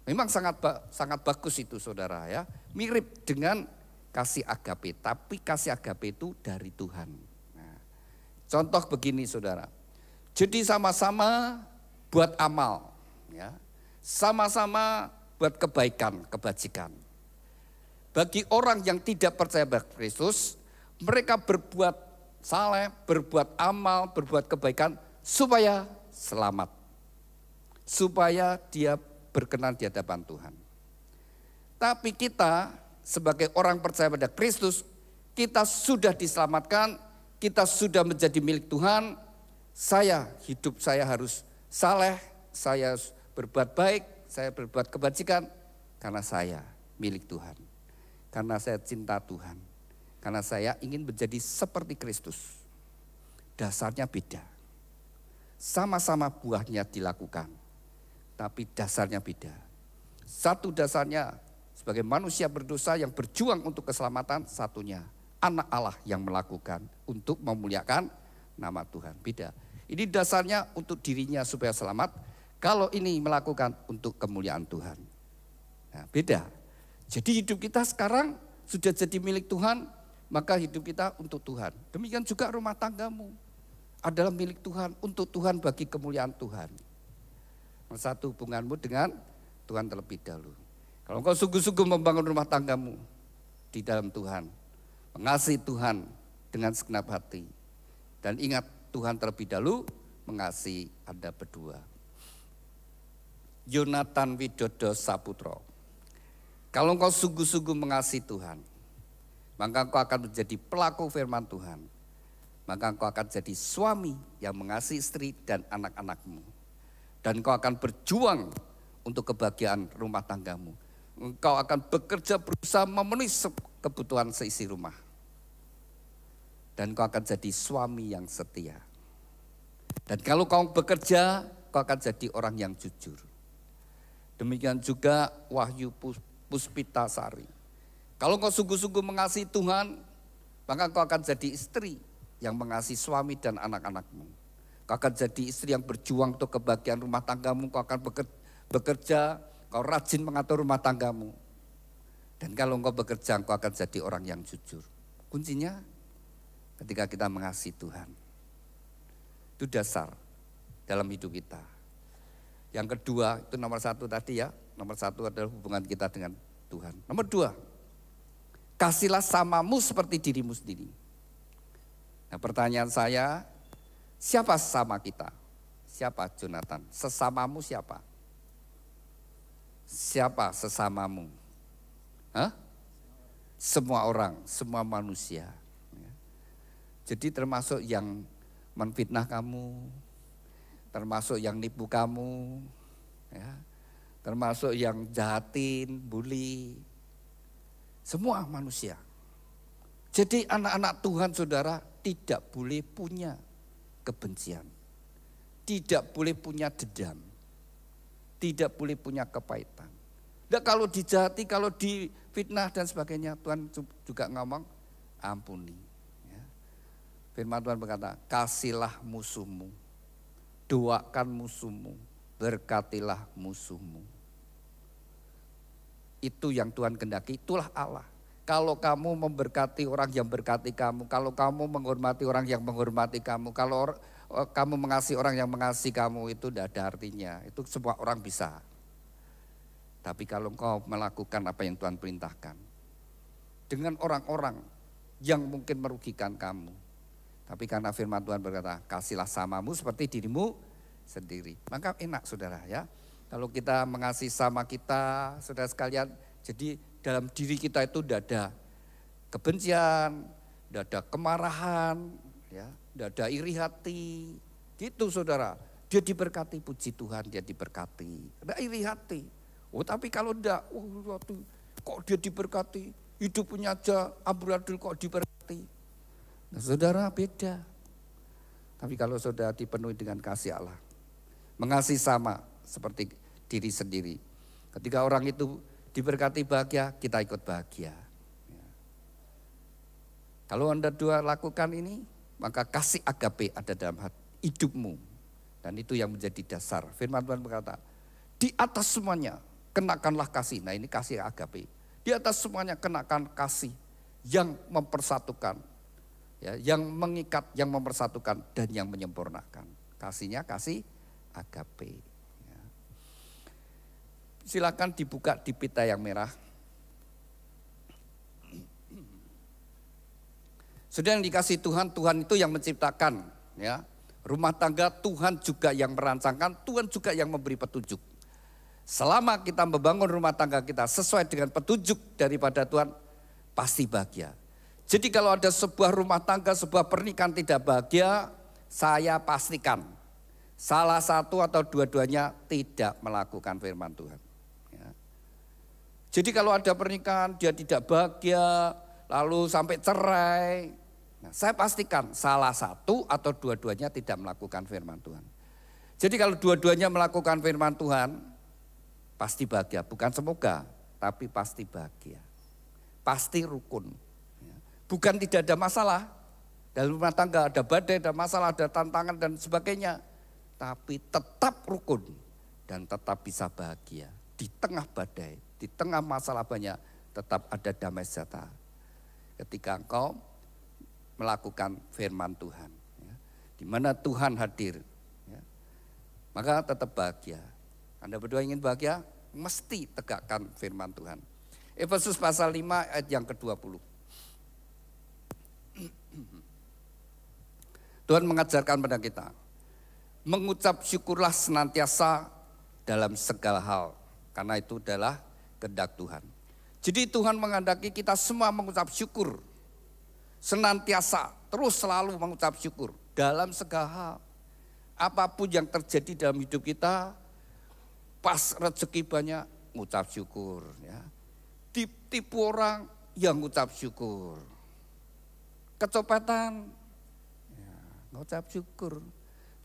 Memang sangat bagus itu saudara ya. Mirip dengan kasih agape, tapi kasih agape itu dari Tuhan. Nah, contoh begini saudara. Jadi sama-sama buat amal, ya. Sama-sama buat kebaikan, kebajikan. Bagi orang yang tidak percaya pada Kristus, mereka berbuat saleh, berbuat amal, berbuat kebaikan supaya selamat. Supaya dia berkenan di hadapan Tuhan. Tapi kita sebagai orang percaya pada Kristus, kita sudah diselamatkan, kita sudah menjadi milik Tuhan. Hidup saya harus saleh, saya berbuat baik, saya berbuat kebajikan karena saya milik Tuhan. Karena saya cinta Tuhan. Karena saya ingin menjadi seperti Kristus. Dasarnya beda. Sama-sama buahnya dilakukan, tapi dasarnya beda. Satu dasarnya sebagai manusia berdosa yang berjuang untuk keselamatan, satunya anak Allah yang melakukan untuk memuliakan nama Tuhan. Beda. Ini dasarnya untuk dirinya supaya selamat, kalau ini melakukan untuk kemuliaan Tuhan. Nah, beda. Jadi hidup kita sekarang sudah jadi milik Tuhan, maka hidup kita untuk Tuhan. Demikian juga rumah tanggamu adalah milik Tuhan, untuk Tuhan bagi kemuliaan Tuhan. Satu, hubunganmu dengan Tuhan terlebih dahulu. Kalau engkau sungguh-sungguh membangun rumah tanggamu di dalam Tuhan, mengasihi Tuhan dengan segenap hati, dan ingat Tuhan terlebih dahulu mengasihi Anda berdua. Yonatan Widodo Saputro. Kalau engkau sungguh-sungguh mengasihi Tuhan, maka engkau akan menjadi pelaku firman Tuhan. Maka engkau akan jadi suami yang mengasihi istri dan anak-anakmu. Dan engkau akan berjuang untuk kebahagiaan rumah tanggamu. Engkau akan bekerja berusaha memenuhi kebutuhan seisi rumah. Dan engkau akan jadi suami yang setia. Dan kalau kau bekerja, kau akan jadi orang yang jujur. Demikian juga Wahyu Puspitasari. Kalau kau sungguh-sungguh mengasihi Tuhan, maka kau akan jadi istri yang mengasihi suami dan anak-anakmu. Kau akan jadi istri yang berjuang untuk kebahagiaan rumah tanggamu. Kau akan bekerja, kau rajin mengatur rumah tanggamu. Dan kalau engkau bekerja, engkau akan jadi orang yang jujur. Kuncinya ketika kita mengasihi Tuhan. Itu dasar dalam hidup kita. Yang kedua, itu nomor satu tadi ya. Nomor satu adalah hubungan kita dengan Tuhan. Nomor dua, kasihlah samamu seperti dirimu sendiri. Nah, pertanyaan saya, siapa sesama kita? Siapa Jonathan? Sesamamu siapa? Siapa sesamamu? Hah? Semua orang, semua manusia. Jadi termasuk yang menfitnah kamu, termasuk yang nipu kamu, ya, termasuk yang jahatin, bully, semua manusia. Jadi anak-anak Tuhan saudara tidak boleh punya kebencian, tidak boleh punya dendam, tidak boleh punya kepahitan. Nah, kalau dijahati, kalau difitnah dan sebagainya, Tuhan juga ngomong ampuni. Ya. Firman Tuhan berkata, kasihlah musuhmu, doakan musuhmu, berkatilah musuhmu. Itu yang Tuhan kehendaki, itulah Allah. Kalau kamu memberkati orang yang berkati kamu, kalau kamu menghormati orang yang menghormati kamu, kalau kamu mengasihi orang yang mengasihi kamu, itu tidak ada artinya. Itu semua orang bisa. Tapi kalau engkau melakukan apa yang Tuhan perintahkan dengan orang-orang yang mungkin merugikan kamu, tapi karena firman Tuhan berkata, kasihlah samamu seperti dirimu sendiri. Maka enak saudara ya. Kalau kita mengasihi sama kita, saudara sekalian, jadi dalam diri kita itu tidak ada kebencian, tidak ada kemarahan, ya, tidak ada iri hati. Gitu saudara, dia diberkati, puji Tuhan dia diberkati. Tidak iri hati. Oh tapi kalau tidak, kok dia diberkati, hidupnya aja amburadul kok diberkati. Nah saudara beda. Tapi kalau saudara dipenuhi dengan kasih Allah, mengasihi sama seperti diri sendiri. Ketika orang itu diberkati bahagia, kita ikut bahagia. Ya. Kalau Anda dua lakukan ini, maka kasih agape ada dalam hidupmu. Dan itu yang menjadi dasar. Firman Tuhan berkata, di atas semuanya kenakanlah kasih. Nah ini kasih agape. Di atas semuanya kenakan kasih yang mempersatukan. Ya, yang mengikat, yang mempersatukan, dan yang menyempurnakan. Kasihnya kasih agape. Ya. Silakan dibuka di pita yang merah. Sudah yang dikasih Tuhan, Tuhan itu yang menciptakan, ya. Rumah tangga Tuhan juga yang merancangkan, Tuhan juga yang memberi petunjuk. Selama kita membangun rumah tangga kita sesuai dengan petunjuk daripada Tuhan, pasti bahagia. Jadi kalau ada sebuah rumah tangga, sebuah pernikahan tidak bahagia, saya pastikan salah satu atau dua-duanya tidak melakukan firman Tuhan. Ya. Jadi kalau ada pernikahan dia tidak bahagia, lalu sampai cerai, nah, saya pastikan salah satu atau dua-duanya tidak melakukan firman Tuhan. Jadi kalau dua-duanya melakukan firman Tuhan, pasti bahagia. Bukan semoga, tapi pasti bahagia. Pasti rukun. Bukan tidak ada masalah. Dalam rumah tangga ada badai, ada masalah, ada tantangan dan sebagainya. Tapi tetap rukun dan tetap bisa bahagia. Di tengah badai, di tengah masalah banyak, tetap ada damai sejahtera. Ketika engkau melakukan firman Tuhan, ya, di mana Tuhan hadir, ya, maka tetap bahagia. Anda berdua ingin bahagia, mesti tegakkan firman Tuhan. Efesus pasal 5 ayat yang ke-20. Tuhan mengajarkan pada kita, mengucap syukurlah senantiasa dalam segala hal, karena itu adalah kehendak Tuhan. Jadi Tuhan menghendaki kita semua mengucap syukur. Senantiasa, terus selalu mengucap syukur dalam segala hal. Apapun yang terjadi dalam hidup kita, pas rezeki banyak, mengucap syukur. Ya. Tipu orang, yang mengucap syukur. Kecopetan, ya, mengucap syukur.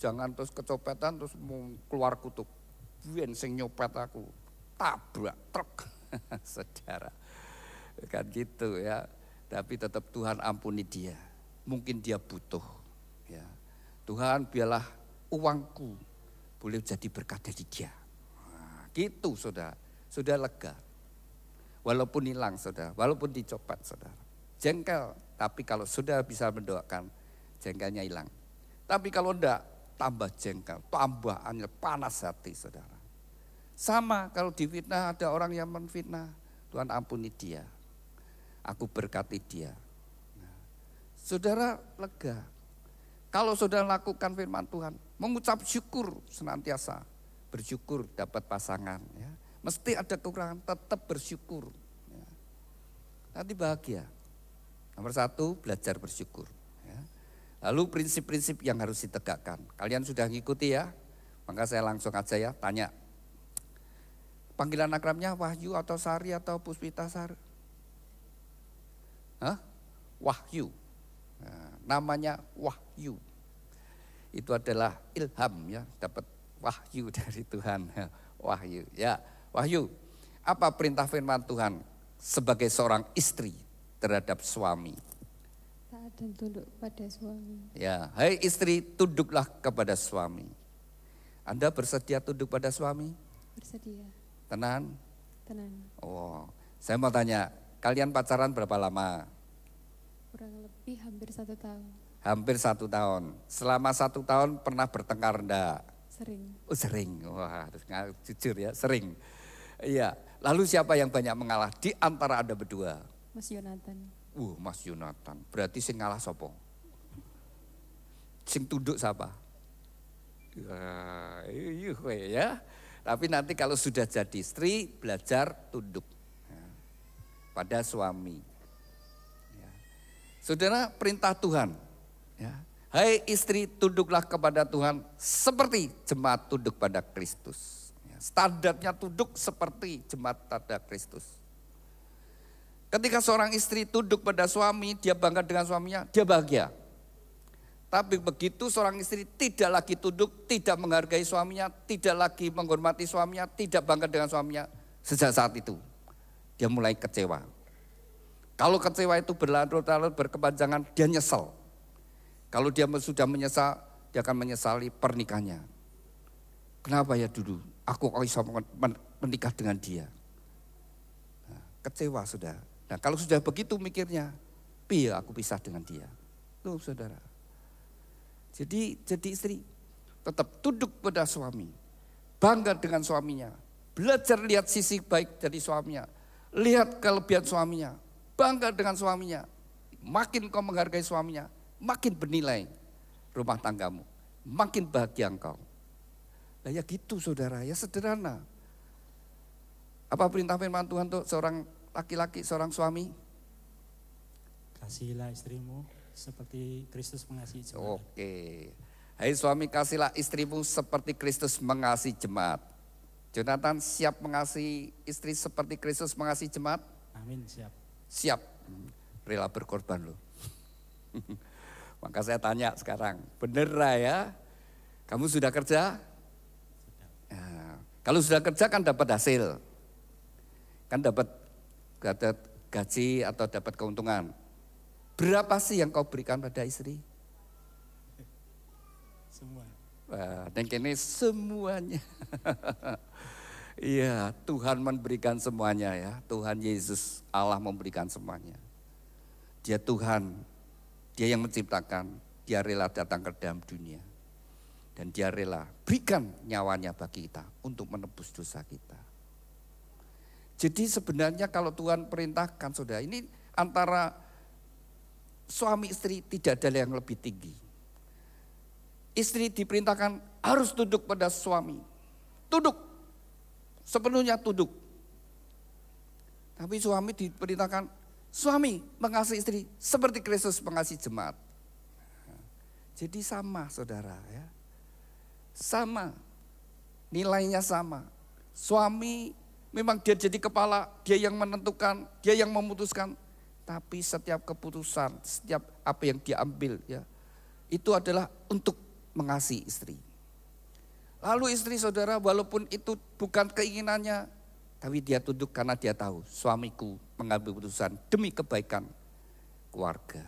Jangan terus kecopetan terus mau keluar kutuk. Buyen sing nyopet aku, tabrak truk. Saudara, kan gitu ya. Tapi tetap Tuhan ampuni dia. Mungkin dia butuh. Ya. Tuhan biarlah uangku boleh jadi berkat dari dia. Nah, gitu saudara. Sudah lega. Walaupun hilang saudara. Walaupun dicopet saudara. Jengkel. Tapi kalau sudah bisa mendoakan, jengkelnya hilang. Tapi kalau enggak, tambah jengkel. Tambah panas hati saudara. Sama kalau difitnah ada orang yang menfitnah. Tuhan ampuni dia. Aku berkati dia. Nah, saudara lega. Kalau saudara lakukan firman Tuhan, mengucap syukur senantiasa. Bersyukur dapat pasangan. Ya. Mesti ada kekurangan, tetap bersyukur. Ya. Nanti bahagia. Nomor 1, belajar bersyukur. Ya. Lalu prinsip-prinsip yang harus ditegakkan. Kalian sudah ngikuti ya? Maka saya langsung aja ya, tanya. Panggilan akrabnya Wahyu atau Sari atau Puspita Sari? Hah? Wahyu. Nah, namanya Wahyu. Itu adalah ilham ya, dapat wahyu dari Tuhan. Wahyu. Ya, Wahyu. Apa perintah firman Tuhan sebagai seorang istri terhadap suami? Taat dan tunduk pada suami. Ya, hai istri, tunduklah kepada suami. Anda bersedia tunduk pada suami? Bersedia. Tenan? Tenan. Oh, saya mau tanya, kalian pacaran berapa lama? Kurang lebih hampir 1 tahun. Hampir 1 tahun. Selama 1 tahun pernah bertengkar enggak? Sering. Oh, sering. Wah, jujur ya, sering. Iya. Lalu siapa yang banyak mengalah di antara Anda berdua? Mas Yonatan. Mas Yonatan. Berarti sing ngalah sopo? Sing tunduk siapa? Ya. Tapi nanti kalau sudah jadi istri, belajar tunduk ya, pada suami. Ya. Saudara, perintah Tuhan. Ya. Hai istri, tunduklah kepada Tuhan seperti jemaat tunduk pada Kristus. Ya. Standarnya tunduk seperti jemaat pada Kristus. Ketika seorang istri tunduk pada suami, dia bangga dengan suaminya, dia bahagia. Tapi begitu seorang istri tidak lagi tunduk, tidak menghargai suaminya, tidak lagi menghormati suaminya, tidak bangga dengan suaminya, sejak saat itu dia mulai kecewa. Kalau kecewa itu berlarut-larut berkepanjangan, dia nyesel. Kalau dia sudah menyesal, dia akan menyesali pernikahannya. Kenapa ya dulu aku bisa menikah dengan dia? Nah, kecewa sudah. Nah, kalau sudah begitu mikirnya, piye aku pisah dengan dia? Tuh saudara. Jadi istri, tetap tunduk pada suami. Bangga dengan suaminya. Belajar lihat sisi baik dari suaminya. Lihat kelebihan suaminya. Bangga dengan suaminya. Makin kau menghargai suaminya, makin bernilai rumah tanggamu. Makin bahagia engkau. Nah ya gitu saudara, ya sederhana. Apa perintah firman Tuhan untuk seorang laki-laki, seorang suami? Kasihilah istrimu seperti Kristus mengasihi jemaat. Oke. Hai suami, kasihlah istrimu seperti Kristus mengasihi jemaat. Jonathan siap mengasihi istri seperti Kristus mengasihi jemaat? Amin, siap. Siap. Rela berkorban loh. Maka saya tanya sekarang, bener ya? Kamu sudah kerja? Nah, kalau sudah kerja kan dapat hasil. Kan dapat gaji atau dapat keuntungan. Berapa sih yang kau berikan pada istri? Semua. Dan kini semuanya. Iya, Tuhan memberikan semuanya ya. Tuhan Yesus Allah memberikan semuanya. Dia Tuhan, Dia yang menciptakan, Dia rela datang ke dalam dunia. Dan Dia rela berikan nyawanya bagi kita untuk menebus dosa kita. Jadi sebenarnya kalau Tuhan perintahkan saudara, ini antara suami istri tidak ada yang lebih tinggi. Istri diperintahkan harus tunduk pada suami. Tunduk, sepenuhnya tunduk. Tapi suami diperintahkan, suami mengasihi istri seperti Kristus mengasihi jemaat. Jadi sama saudara ya. Sama, nilainya sama. Suami memang dia jadi kepala, dia yang menentukan, dia yang memutuskan. Tapi setiap keputusan, setiap apa yang dia ambil ya, itu adalah untuk mengasihi istri. Lalu istri saudara walaupun itu bukan keinginannya, tapi dia tunduk karena dia tahu suamiku mengambil keputusan demi kebaikan keluarga.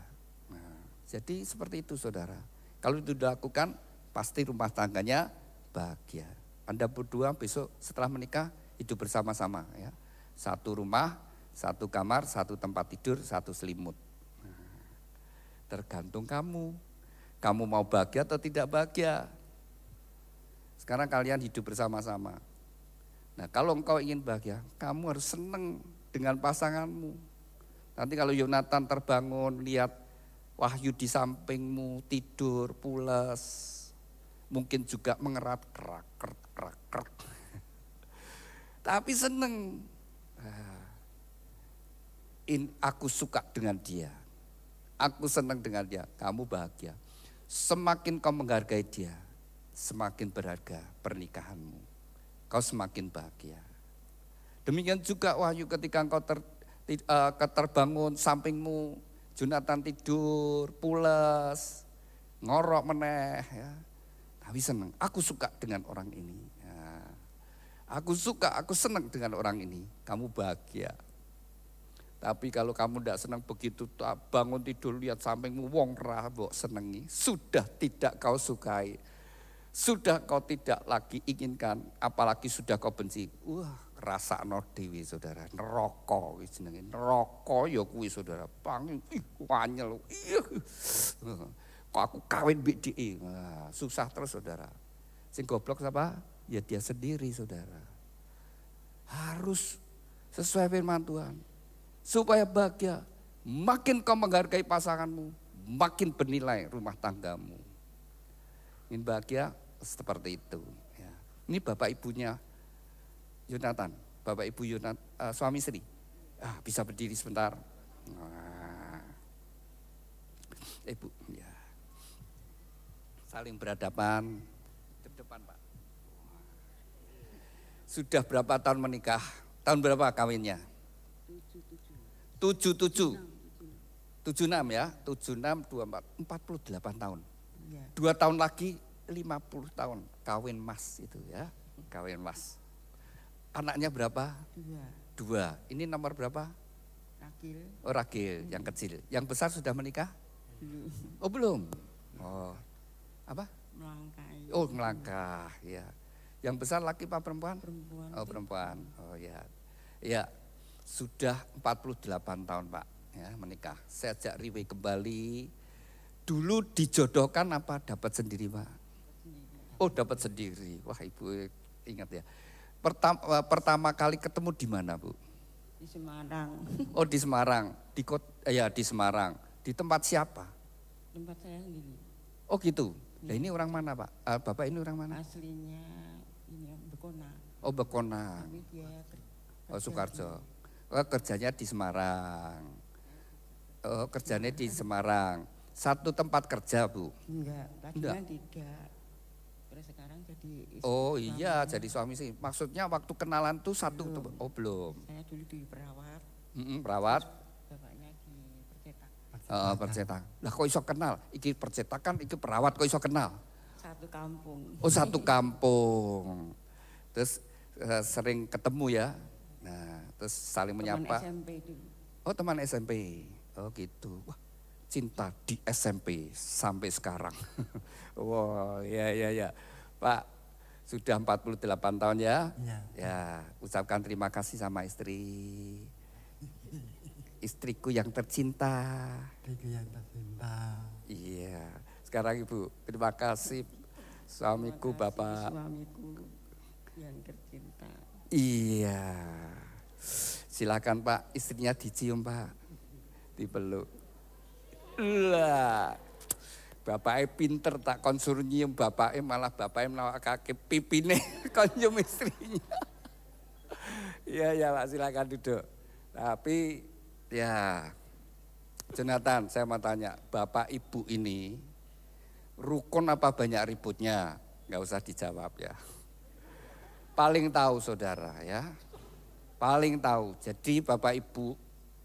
Nah, jadi seperti itu saudara. Kalau itu dilakukan pasti rumah tangganya bahagia. Anda berdua besok setelah menikah hidup bersama-sama ya. Satu rumah, satu kamar, satu tempat tidur, satu selimut. Nah, tergantung kamu. Kamu mau bahagia atau tidak bahagia? Sekarang kalian hidup bersama-sama. Nah kalau engkau ingin bahagia, kamu harus senang dengan pasanganmu. Nanti kalau Yonatan terbangun, lihat Wahyu di sampingmu, tidur, pulas. Mungkin juga mengerat, kerak. Tapi senang. Aku suka dengan dia. Aku senang dengan dia, kamu bahagia. Semakin kau menghargai dia, semakin berharga pernikahanmu. Kau semakin bahagia. Demikian juga Wahyu ketika engkau terbangun sampingmu, Jonathan tidur, pulas, ngorok meneh ya. Tapi senang, aku suka dengan orang ini. Ya. Aku senang dengan orang ini. Kamu bahagia. Tapi kalau kamu tidak senang begitu, bangun tidur lihat sampingmu wong ra mbok senengi, sudah tidak kau sukai. Sudah kau tidak lagi inginkan, apalagi sudah kau benci. Wah, rasakno dhewe saudara, neraka kuwi jenenge. Neraka ya kuwi saudara, panging wanyel. Kok aku kawin mbek dhek. Wah, susah terus saudara. Sing goblok siapa? Ya dia sendiri saudara. Harus sesuai firman Tuhan. Supaya bahagia, makin kau menghargai pasanganmu, makin bernilai rumah tanggamu. Ingin bahagia seperti itu. Ya. Ini bapak ibunya Yonatan, bapak ibu Yonatan, suami istri. Bisa berdiri sebentar. Ibu, ya. Saling berhadapan. Depan Pak. Sudah berapa tahun menikah? Tahun berapa kawinnya? 77 ya, 76, 24, 48 tahun. 2 tahun lagi 50 tahun kawin mas itu ya, kawin mas. Anaknya berapa? 2. Ini nomor berapa? Ragil. Oh Ragil, yang kecil. Yang besar sudah menikah? Belum. Oh belum. Oh apa? Melangkah. Oh melangkah ya. Yang besar laki apa perempuan? Perempuan. Oh perempuan. Oh ya. Ya. Sudah 48 tahun Pak ya menikah. Saya ajak Riwe kembali. Dulu dijodohkan apa dapat sendiri Pak? Oh dapat sendiri. Wah Ibu ingat ya. Pertama kali ketemu di mana Bu? Di Semarang. Oh di Semarang. Di Semarang. Di tempat siapa? Tempat saya sendiri. Oh gitu. Nah ini orang mana Pak? Bapak ini orang mana? Aslinya ini Bekona. Oh Bekona. Tapi dia Oh Sukarjo. Oh kerjanya di Semarang. Oh kerjanya di Semarang. Satu tempat kerja Bu? Enggak, tadinya tidak. Terus sekarang jadi istri. Oh iya jadi suami sih. Maksudnya waktu kenalan tuh satu. Oh belum. Saya dulu di perawat. Perawat. Bapaknya di percetak. Percetak. Lah kok iso kenal? Iki percetakan, iki perawat kok iso kenal? Satu kampung. Oh satu kampung. Terus sering ketemu ya. Nah terus saling menyapa. Teman SMP itu. Oh teman SMP. Oh gitu. Wah cinta di SMP sampai sekarang. Wah ya. Pak sudah 48 tahun ya. Ya ucapkan terima kasih sama istri. Istriku yang tercinta. Istriku yang tercinta. Iya. Sekarang Ibu terima kasih suamiku Bapak. Suamiku yang tercinta. Iya. Silakan Pak, istrinya dicium Pak. Dipeluk. Lah. Bapaknya pinter tak kon suruh nyium bapaknya malah bapaknya melawakake pipine kon nyium istrinya. Iya ya Pak silakan duduk. Tapi ya Jonathan saya mau tanya Bapak Ibu ini rukun apa banyak ributnya? Nggak usah dijawab ya. Paling tahu saudara ya. Paling tahu. Jadi Bapak Ibu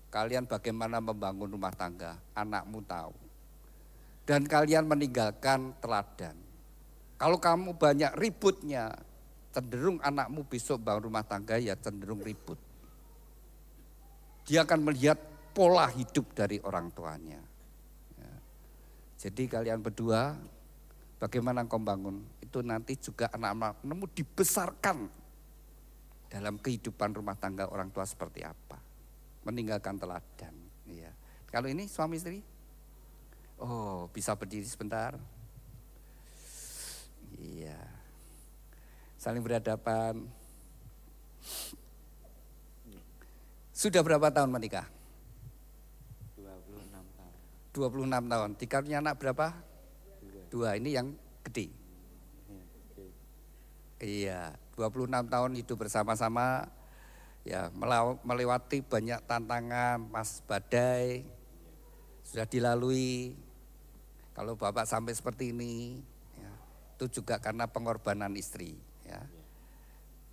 kalian bagaimana membangun rumah tangga, anakmu tahu. Dan kalian meninggalkan teladan. Kalau kamu banyak ributnya, cenderung anakmu besok bangun rumah tangga ya cenderung ribut. Dia akan melihat pola hidup dari orang tuanya. Ya. Jadi kalian berdua, bagaimana engkau bangun, itu nanti juga anak-anakmu dibesarkan dalam kehidupan rumah tangga orang tua seperti apa. Meninggalkan teladan. Ya. Kalau ini suami istri, oh bisa berdiri sebentar. Iya. Saling berhadapan. Sudah berapa tahun menikah? 26 tahun. 26 tahun. Dikaruniai anak berapa? 2. Ini yang gede. Iya, 26 tahun hidup bersama-sama. Ya, melewati banyak tantangan, mas badai. Sudah dilalui. Kalau Bapak sampai seperti ini, ya, itu juga karena pengorbanan istri. Ya,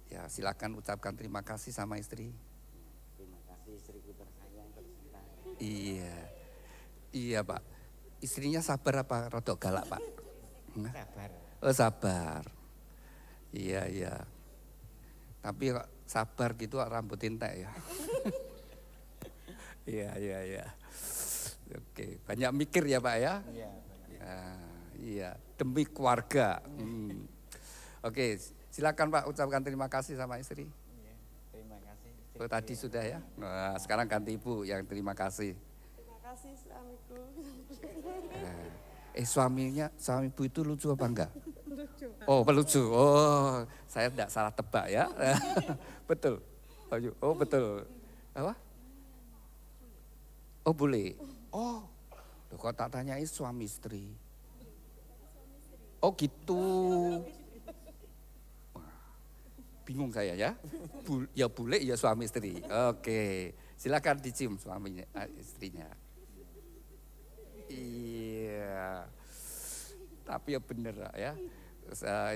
ya silakan ucapkan terima kasih sama istri. Terima kasih istriku tersayang tercinta. Iya Pak. Istrinya sabar apa rodok galak Pak? Sabar. Oh sabar. Iya. Tapi kok sabar gitu rambut entek ya. Iya. Oke, banyak mikir ya Pak ya? Iya. Iya, demi keluarga. Oke, silakan Pak ucapkan terima kasih sama istri. Iya, terima kasih. Oh, tadi sudah ya. Nah, sekarang ganti Ibu yang terima kasih. Terima kasih suamiku. Suami Ibu itu lucu apa enggak? Lucu. Oh, pelucu. Oh, saya tidak salah tebak ya. Betul. Oh, betul. Apa? Oh, boleh. Oh, loh, kok tak tanyai suami istri. Oh, gitu. Wah, bingung saya ya. Ya boleh ya suami istri. Oke, silakan dicium suaminya, istrinya. Iya. Tapi ya bener ya.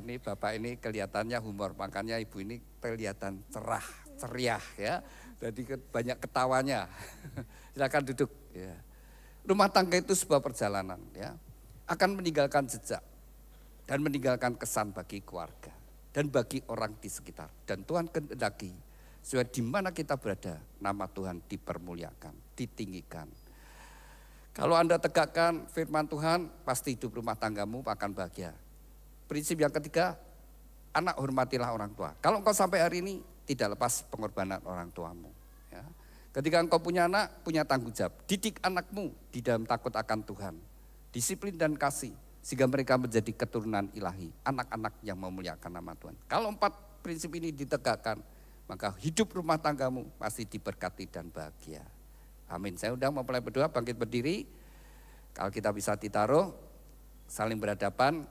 Ini Bapak ini kelihatannya humor, makanya Ibu ini kelihatan cerah, ceria ya. Jadi banyak ketawanya. Silakan duduk ya. Rumah tangga itu sebuah perjalanan ya. Akan meninggalkan jejak dan meninggalkan kesan bagi keluarga dan bagi orang di sekitar. Dan Tuhan kehendaki supaya di mana kita berada, nama Tuhan dipermuliakan, ditinggikan. Kalau Anda tegakkan firman Tuhan, pasti hidup rumah tanggamu akan bahagia. Prinsip yang ketiga, anak hormatilah orang tua. Kalau engkau sampai hari ini tidak lepas pengorbanan orang tuamu. Ya. Ketika engkau punya anak, punya tanggung jawab. Didik anakmu di dalam takut akan Tuhan. Disiplin dan kasih. sehingga mereka menjadi keturunan ilahi, anak-anak yang memuliakan nama Tuhan. Kalau 4 prinsip ini ditegakkan, maka hidup rumah tanggamu pasti diberkati dan bahagia. Amin. Saya undang mempelai berdoa, bangkit berdiri. Kalau kita bisa ditaruh, saling berhadapan.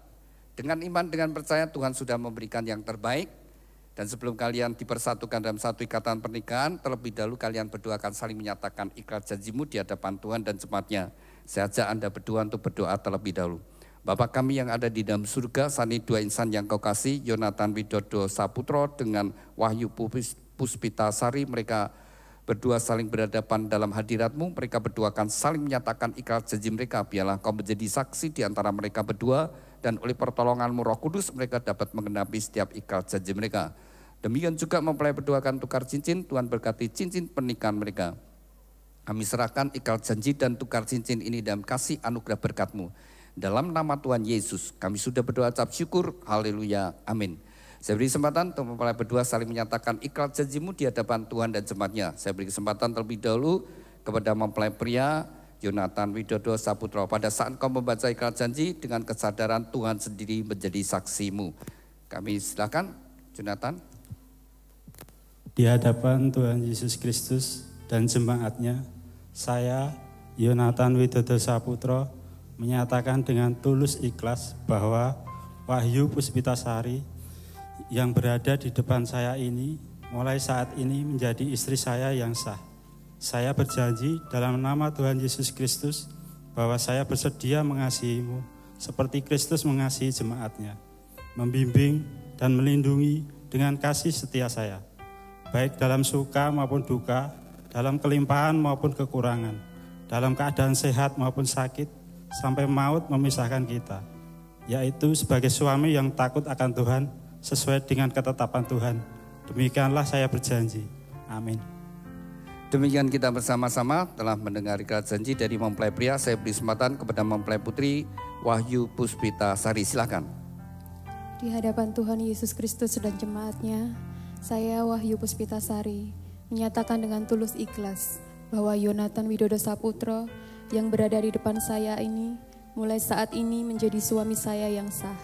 Dengan iman, dengan percaya Tuhan sudah memberikan yang terbaik. Dan sebelum kalian dipersatukan dalam satu ikatan pernikahan, terlebih dahulu kalian berdua akan saling menyatakan ikrar janjimu di hadapan Tuhan dan jemaatnya. Saya ajak Anda berdua untuk berdoa terlebih dahulu. Bapa kami yang ada di dalam surga, saat ini 2 insan yang kau kasih, Yonatan Widodo Saputro dengan Wahyu Puspita Sari, mereka berdua saling berhadapan dalam hadirat-Mu, mereka berdua akan saling menyatakan ikrar janji mereka. Biarlah kau menjadi saksi di antara mereka berdua, dan oleh pertolongan-Mu Roh Kudus mereka dapat menggenapi setiap ikrar janji mereka. Demikian juga mempelai berdua akan tukar cincin, Tuhan berkati cincin pernikahan mereka. Kami serahkan ikrar janji dan tukar cincin ini dalam kasih anugerah berkat-Mu. Dalam nama Tuhan Yesus kami sudah berdoa ucap syukur, haleluya, amin. Saya beri kesempatan untuk mempelai berdua saling menyatakan ikrar janji-Mu di hadapan Tuhan dan jemaatnya. Saya beri kesempatan terlebih dahulu kepada mempelai pria Yonatan Widodo Saputro. Pada saat kau membaca ikrar janji dengan kesadaran Tuhan sendiri menjadi saksi-Mu. Kami silakan Yonatan. Di hadapan Tuhan Yesus Kristus dan jemaatnya, saya Yonatan Widodo Saputro menyatakan dengan tulus ikhlas bahwa Wahyu Puspita Sari yang berada di depan saya ini mulai saat ini menjadi istri saya yang sah. Saya berjanji dalam nama Tuhan Yesus Kristus bahwa saya bersedia mengasihi-Mu seperti Kristus mengasihi jemaatnya, membimbing dan melindungi dengan kasih setia saya, baik dalam suka maupun duka, dalam kelimpahan maupun kekurangan, dalam keadaan sehat maupun sakit, sampai maut memisahkan kita, yaitu sebagai suami yang takut akan Tuhan sesuai dengan ketetapan Tuhan. Demikianlah saya berjanji. Amin. Demikian kita bersama-sama telah mendengar ikrar janji dari mempelai pria. Saya beri kesempatan kepada mempelai putri Wahyu Puspita Sari, silakan. Di hadapan Tuhan Yesus Kristus dan jemaatnya, saya Wahyu Puspita Sari menyatakan dengan tulus ikhlas bahwa Yonatan Widodo Saputro yang berada di depan saya ini mulai saat ini menjadi suami saya yang sah.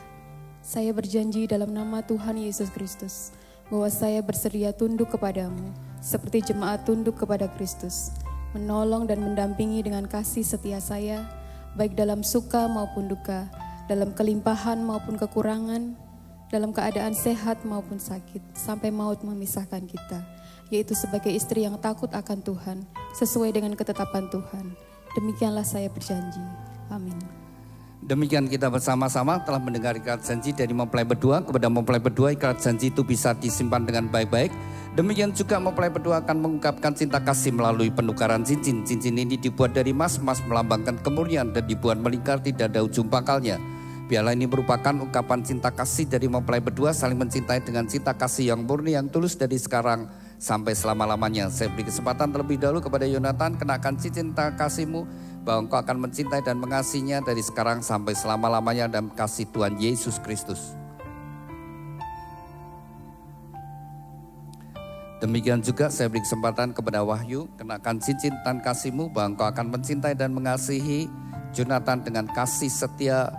Saya berjanji dalam nama Tuhan Yesus Kristus bahwa saya bersedia tunduk kepadamu seperti jemaat tunduk kepada Kristus, menolong dan mendampingi dengan kasih setia saya, baik dalam suka maupun duka, dalam kelimpahan maupun kekurangan, dalam keadaan sehat maupun sakit, sampai maut memisahkan kita, yaitu sebagai istri yang takut akan Tuhan, sesuai dengan ketetapan Tuhan. Demikianlah saya berjanji. Amin. Demikian kita bersama-sama telah mendengar ikrar janji dari mempelai berdua kepada mempelai berdua. Ikrar janji itu bisa disimpan dengan baik-baik. Demikian juga mempelai berdua akan mengungkapkan cinta kasih melalui penukaran cincin. Cincin ini dibuat dari emas, emas melambangkan kemurnian dan dibuat melingkar, tidak ada ujung pangkalnya. Biarlah ini merupakan ungkapan cinta kasih dari mempelai berdua saling mencintai dengan cinta kasih yang murni, yang tulus dari sekarang sampai selama-lamanya. Saya beri kesempatan terlebih dahulu kepada Yonatan, kenakan cinta kasih-Mu bahwa Engkau akan mencintai dan mengasihinya dari sekarang sampai selama-lamanya dalam kasih Tuhan Yesus Kristus. Demikian juga saya beri kesempatan kepada Wahyu, kenakan cincin dan kasih-Mu bahwa Engkau akan mencintai dan mengasihi Yonatan dengan kasih setia,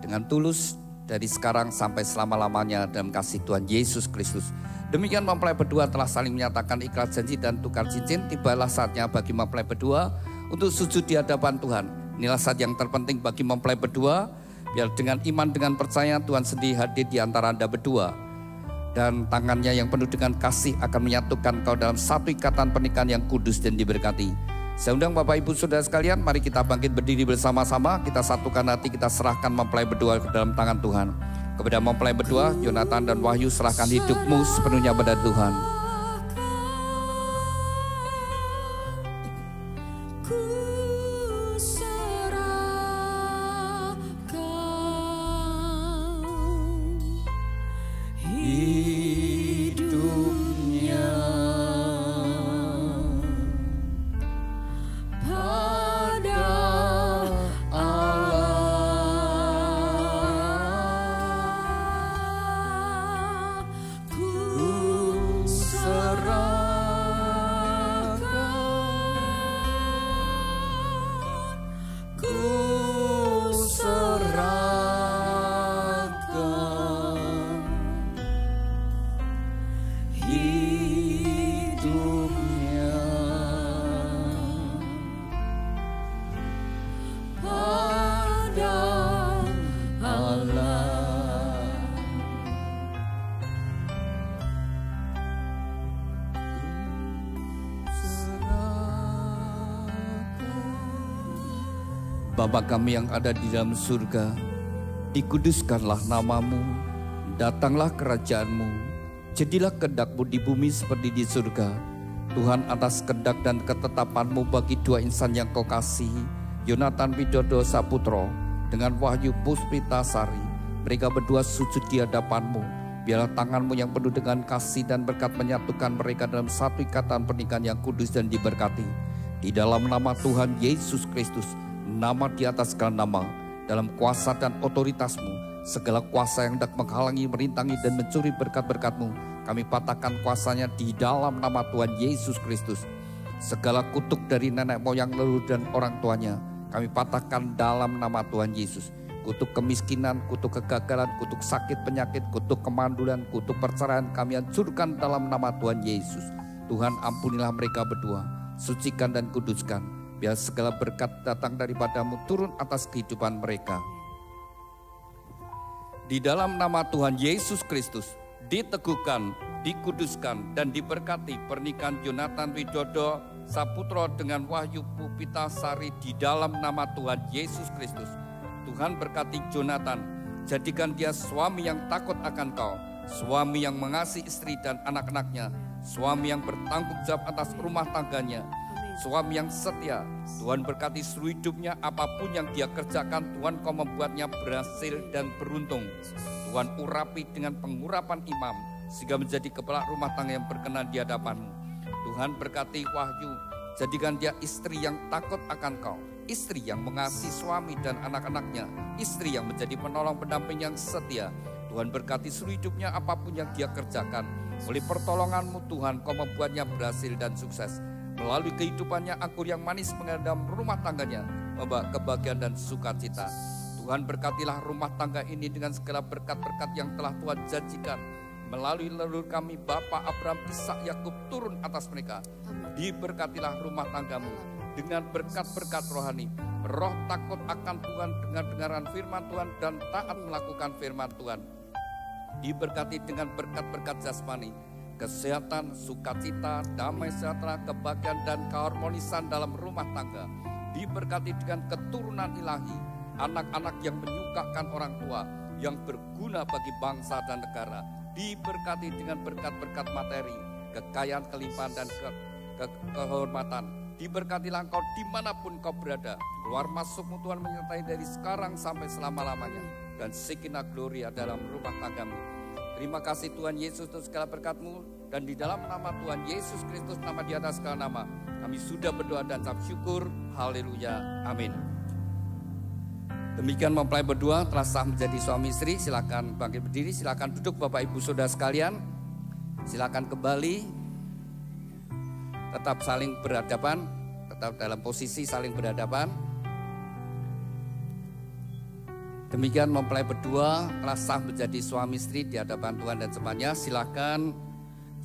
dengan tulus dari sekarang sampai selama-lamanya dalam kasih Tuhan Yesus Kristus. Demikian mempelai berdua telah saling menyatakan ikrar janji dan tukar cincin. Tibalah saatnya bagi mempelai berdua untuk sujud di hadapan Tuhan. Inilah saat yang terpenting bagi mempelai berdua. Biar dengan iman, dengan percaya Tuhan sendiri hadir di antara Anda berdua. Dan tangannya yang penuh dengan kasih akan menyatukan kau dalam satu ikatan pernikahan yang kudus dan diberkati. Saya undang Bapak Ibu Saudara sekalian, mari kita bangkit berdiri bersama-sama. Kita satukan hati, kita serahkan mempelai berdua ke dalam tangan Tuhan. Kepada mempelai berdua, Yonatan dan Wahyu, serahkan hidupmu sepenuhnya pada Tuhan. Bapa kami yang ada di dalam surga, dikuduskanlah namamu, datanglah kerajaanmu, jadilah kehendak-Mu di bumi seperti di surga. Tuhan, atas kehendak dan ketetapan-Mu bagi dua insan yang Kau kasihi, Yonatan Widodo Saputro dengan Wahyu Puspita Sari, mereka berdua sujud di hadapan-Mu. Biarlah tangan-Mu yang penuh dengan kasih dan berkat menyatukan mereka dalam satu ikatan pernikahan yang kudus dan diberkati. Di dalam nama Tuhan Yesus Kristus, nama di atas segala nama, dalam kuasa dan otoritas-Mu, segala kuasa yang hendak menghalangi, merintangi dan mencuri berkat-berkat-Mu, kami patahkan kuasanya di dalam nama Tuhan Yesus Kristus. Segala kutuk dari nenek moyang, leluhur dan orang tuanya, kami patahkan dalam nama Tuhan Yesus. Kutuk kemiskinan, kutuk kegagalan, kutuk sakit penyakit, kutuk kemandulan, kutuk perceraian, kami hancurkan dalam nama Tuhan Yesus. Tuhan, ampunilah mereka berdua, sucikan dan kuduskan. Biar segala berkat datang daripada-Mu turun atas kehidupan mereka. Di dalam nama Tuhan Yesus Kristus, diteguhkan, dikuduskan, dan diberkati pernikahan Yonatan Widodo Saputro dengan Wahyu Puspita Sari di dalam nama Tuhan Yesus Kristus. Tuhan berkati Yonatan, jadikan dia suami yang takut akan Kau, suami yang mengasihi istri dan anak-anaknya, suami yang bertanggung jawab atas rumah tangganya, suami yang setia. Tuhan berkati seluruh hidupnya, apapun yang dia kerjakan, Tuhan Kau membuatnya berhasil dan beruntung. Tuhan urapi dengan pengurapan imam, sehingga menjadi kepala rumah tangga yang berkenan di hadapan-Mu. Tuhan berkati Wahyu, jadikan dia istri yang takut akan Kau, istri yang mengasihi suami dan anak-anaknya, istri yang menjadi penolong pendamping yang setia. Tuhan berkati seluruh hidupnya, apapun yang dia kerjakan. Oleh pertolongan-Mu Tuhan, Kau membuatnya berhasil dan sukses. Melalui kehidupannya anggur yang manis mengendam rumah tangganya, membawa kebahagiaan dan sukacita. Tuhan berkatilah rumah tangga ini dengan segala berkat-berkat yang telah Tuhan janjikan. Melalui leluhur kami Bapa Abraham, Ishak, Yakub turun atas mereka. Diberkatilah rumah tanggamu dengan berkat-berkat rohani. Roh takut akan Tuhan dengan dengaran firman Tuhan dan taat melakukan firman Tuhan. Diberkati dengan berkat-berkat jasmani, kesehatan, sukacita, damai sejahtera, kebahagiaan dan keharmonisan dalam rumah tangga. Diberkati dengan keturunan ilahi, anak-anak yang menyukakan orang tua, yang berguna bagi bangsa dan negara. Diberkati dengan berkat-berkat materi, kekayaan, kelimpahan dan kehormatan. Diberkatilah engkau dimanapun kau berada. Keluar masukmu Tuhan menyertai dari sekarang sampai selama-lamanya. Dan sakinah gloria dalam rumah tanggamu. Terima kasih Tuhan Yesus untuk segala berkat-Mu. Dan di dalam nama Tuhan Yesus Kristus, nama di atas segala nama, kami sudah berdoa dan ucap syukur. Haleluya. Amin. Demikian mempelai berdua telah sah menjadi suami istri. Silakan bangkit berdiri, silakan duduk Bapak Ibu Saudara sekalian. Silakan kembali. Tetap saling berhadapan, tetap dalam posisi saling berhadapan. Demikian mempelai berdua telah sah menjadi suami istri di hadapan Tuhan dan jemaatnya. Silakan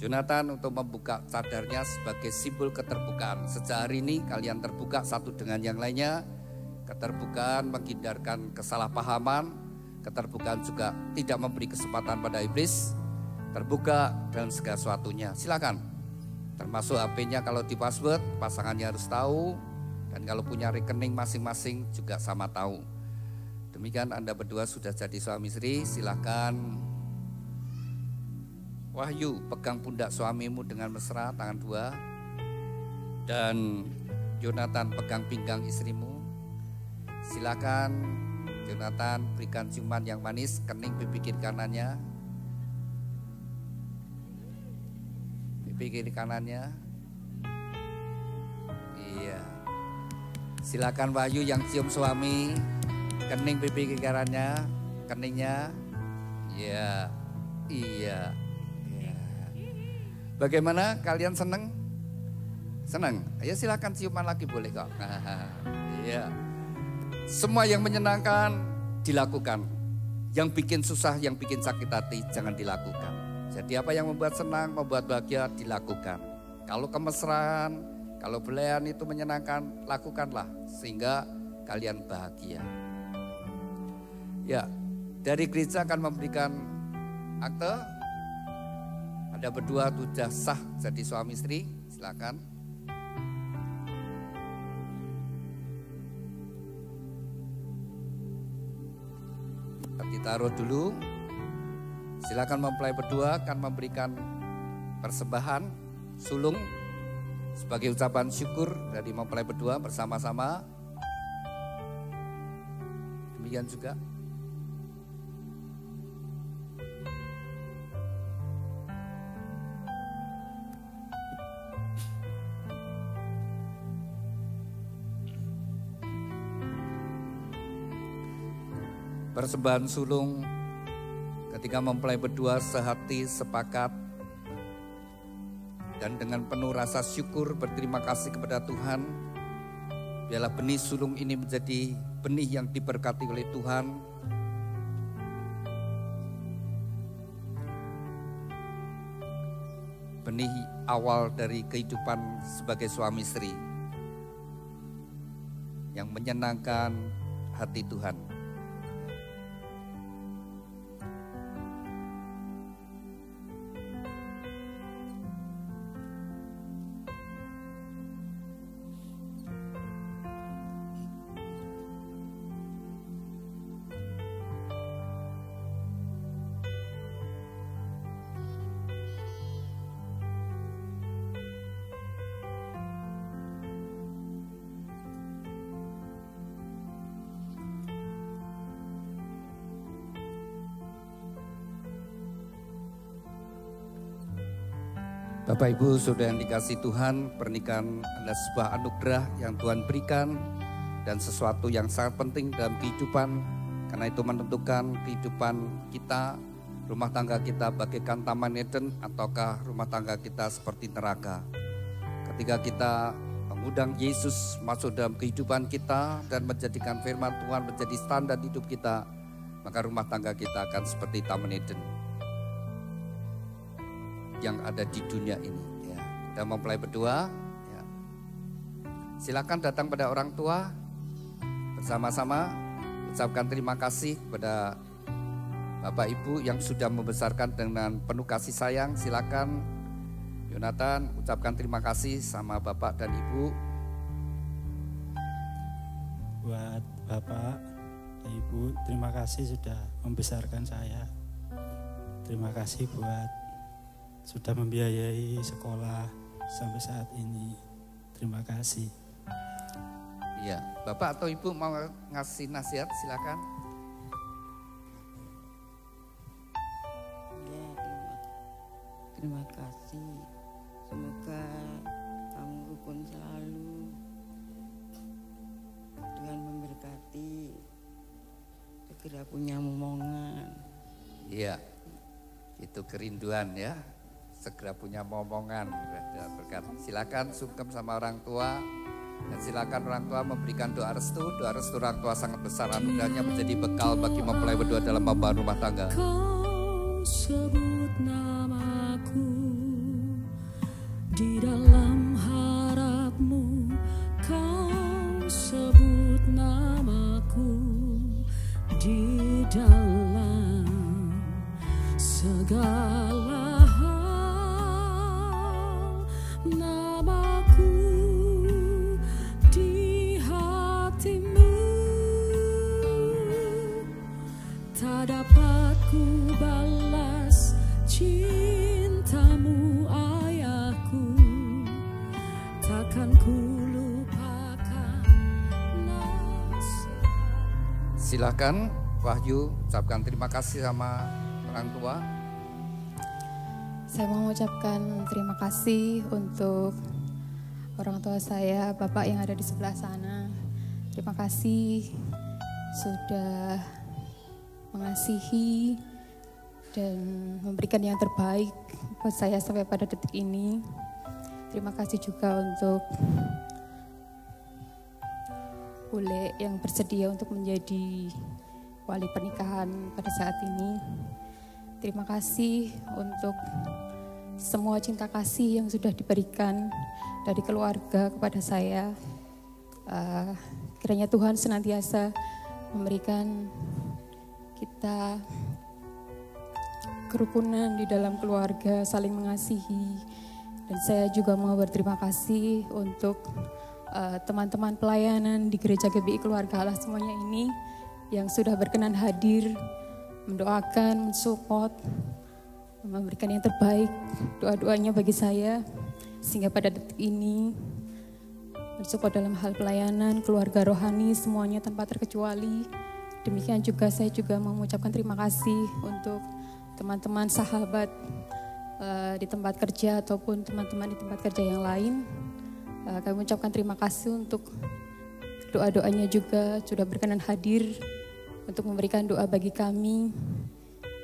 Yonatan untuk membuka cadarnya sebagai simbol keterbukaan. Sejak hari ini kalian terbuka satu dengan yang lainnya. Keterbukaan menghindarkan kesalahpahaman. Keterbukaan juga tidak memberi kesempatan pada iblis. Terbuka dalam segala sesuatunya. Silakan. Termasuk HP-nya kalau di password, pasangannya harus tahu. Dan kalau punya rekening masing-masing juga sama tahu. Demikian Anda berdua sudah jadi suami istri. Silakan Wahyu pegang pundak suamimu dengan mesra, tangan dua. Dan Yonatan pegang pinggang istrimu. Silakan Yonatan berikan ciuman yang manis, kening pipi kiri kanannya. Pipi kiri kanannya. Iya. Silakan Wahyu yang cium suami, kening pipi kiri kanannya, keningnya. Iya. Iya. Iya. Bagaimana, kalian seneng? Seneng? Ayo silakan ciuman lagi boleh kok. Iya. Semua yang menyenangkan dilakukan. Yang bikin susah, yang bikin sakit hati jangan dilakukan. Jadi apa yang membuat senang, membuat bahagia dilakukan. Kalau kemesraan, kalau belayan itu menyenangkan, lakukanlah sehingga kalian bahagia. Ya, dari gereja akan memberikan akte. Anda berdua sudah sah jadi suami istri, silakan. Taruh dulu. Silakan mempelai berdua akan memberikan persembahan sulung sebagai ucapan syukur dari mempelai berdua bersama-sama. Demikian juga. Persembahan sulung ketika mempelai berdua sehati sepakat dan dengan penuh rasa syukur berterima kasih kepada Tuhan. Biarlah benih sulung ini menjadi benih yang diberkati oleh Tuhan. Benih awal dari kehidupan sebagai suami istri yang menyenangkan hati Tuhan. Bapak Ibu Saudara yang dikasihi Tuhan, pernikahan adalah sebuah anugerah yang Tuhan berikan dan sesuatu yang sangat penting dalam kehidupan, karena itu menentukan kehidupan kita, rumah tangga kita bagaikan Taman Eden ataukah rumah tangga kita seperti neraka. Ketika kita mengundang Yesus masuk dalam kehidupan kita dan menjadikan firman Tuhan menjadi standar hidup kita, maka rumah tangga kita akan seperti Taman Eden yang ada di dunia ini. Ya, kita mempelai berdua. Ya. Silakan datang pada orang tua bersama-sama ucapkan terima kasih kepada Bapak Ibu yang sudah membesarkan dengan penuh kasih sayang. Silakan Yonatan ucapkan terima kasih sama Bapak dan Ibu. Buat Bapak, Ibu, terima kasih sudah membesarkan saya. Terima kasih buat sudah membiayai sekolah sampai saat ini. Terima kasih. Iya, Bapak atau Ibu mau ngasih nasihat, silakan. Ya, terima kasih. Semoga kamu rukun selalu. Tuhan memberkati. Segera punya momongan. Iya, itu kerinduan ya. Segera punya momongan. Berkat. Silakan sungkem sama orang tua. Dan silakan orang tua memberikan doa restu. Doa restu orang tua sangat besar, anugerahnya menjadi bekal bagi mempelai berdua dalam membangun rumah tangga. Kau sebut namaku di dalam harapmu. Kau sebut namaku di dalam segala hal. Namaku di hatimu tak dapat ku balas cintamu ayahku, takkan ku lupakan nasihat. Silakan Wahyu ucapkan terima kasih sama orang tua. Saya mau mengucapkan terima kasih untuk orang tua saya, Bapak yang ada di sebelah sana. Terima kasih sudah mengasihi dan memberikan yang terbaik buat saya sampai pada detik ini. Terima kasih juga untuk Ule yang bersedia untuk menjadi wali pernikahan pada saat ini. Terima kasih untuk semua cinta kasih yang sudah diberikan dari keluarga kepada saya. Kiranya Tuhan senantiasa memberikan kita kerukunan di dalam keluarga, saling mengasihi. Dan saya juga mau berterima kasih untuk teman-teman pelayanan di Gereja GBI Keluarga Allah semuanya ini yang sudah berkenan hadir mendoakan, mensupport, memberikan yang terbaik doa-doanya bagi saya, sehingga pada detik ini mensupport dalam hal pelayanan, keluarga rohani, semuanya tanpa terkecuali. Demikian juga saya juga mengucapkan terima kasih untuk teman-teman sahabat di tempat kerja ataupun teman-teman di tempat kerja yang lain. Kami mengucapkan terima kasih untuk doa-doanya juga sudah berkenan hadir untuk memberikan doa bagi kami.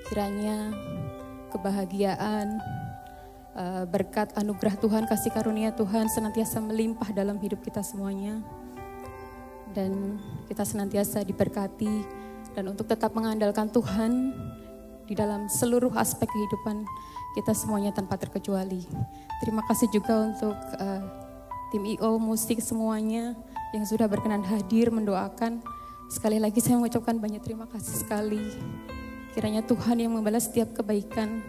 Kiranya kebahagiaan, berkat anugerah Tuhan, kasih karunia Tuhan senantiasa melimpah dalam hidup kita semuanya. Dan kita senantiasa diberkati dan untuk tetap mengandalkan Tuhan di dalam seluruh aspek kehidupan kita semuanya tanpa terkecuali. Terima kasih juga untuk tim IO, musik semuanya yang sudah berkenan hadir mendoakan. Sekali lagi saya mengucapkan banyak terima kasih sekali. Kiranya Tuhan yang membalas setiap kebaikan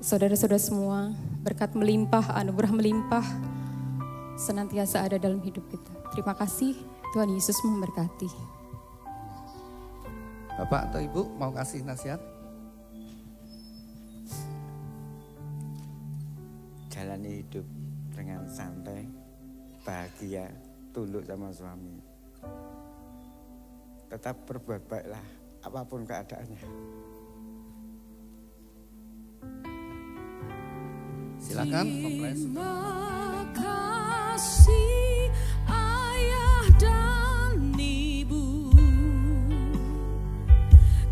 saudara-saudara semua, berkat melimpah, anugerah melimpah, senantiasa ada dalam hidup kita. Terima kasih, Tuhan Yesus memberkati. Bapak atau Ibu mau kasih nasihat? Jalani hidup dengan santai, bahagia, tunduk sama suami. Tetap berbuat baiklah apapun keadaannya. Silakan. Terima kasih Ayah dan Ibu,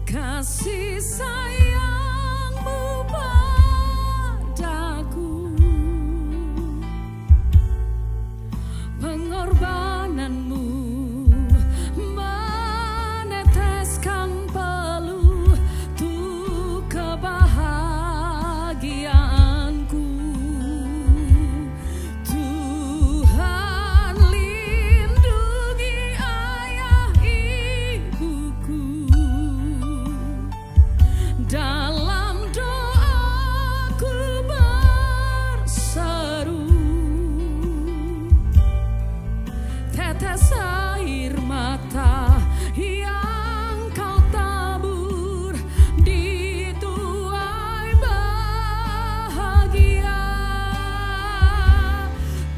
kasih sayangmu padaku, pengorbananmu meneteskan peluh untuk kebahagiaanku. Tuhan lindungi ayah ibuku, dalam doaku berseru, tetes air mata yang kau tabur dituai bahagia.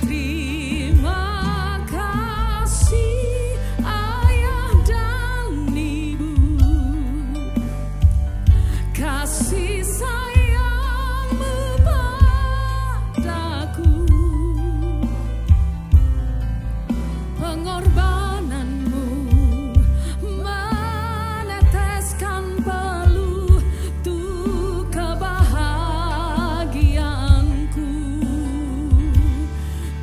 Terima kasih Ayah dan Ibu, kasih sayangmu padaku, pengorbananmu meneteskan peluh untuk kebahagiaanku.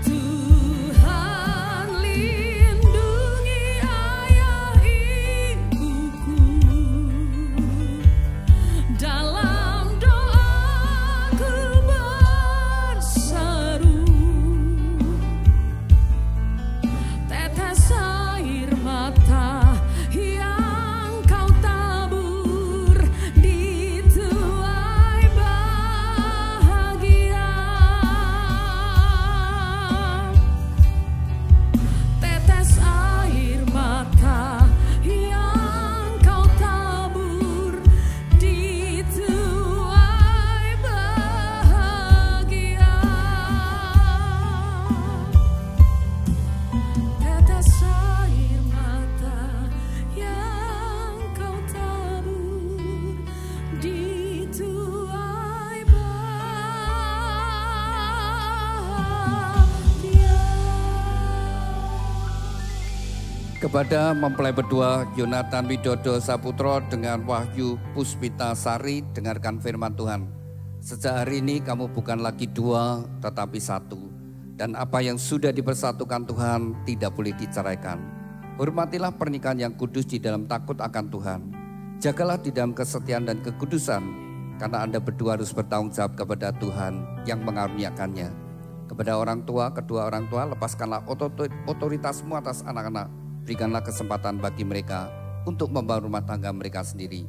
Tuhan lindungi ayah ibuku, dalam doaku berseru, tetes air mata yang kau tabur dituai bahagia. Tetes air mata yang kau tabur dituai bahagia. Tetes air mata yang kau tabur dituai bahagia. Kepada mempelai berdua Yonatan Widodo Saputro dengan Wahyu Puspita Sari, dengarkan firman Tuhan. Sejak hari ini kamu bukan lagi dua tetapi satu, dan apa yang sudah dipersatukan Tuhan tidak boleh diceraikan. Hormatilah pernikahan yang kudus di dalam takut akan Tuhan. Jagalah di dalam kesetiaan dan kekudusan, karena Anda berdua harus bertanggung jawab kepada Tuhan yang mengaruniakannya. Kepada orang tua, kedua orang tua, lepaskanlah otoritasmu atas anak-anak. Berikanlah kesempatan bagi mereka untuk membangun rumah tangga mereka sendiri.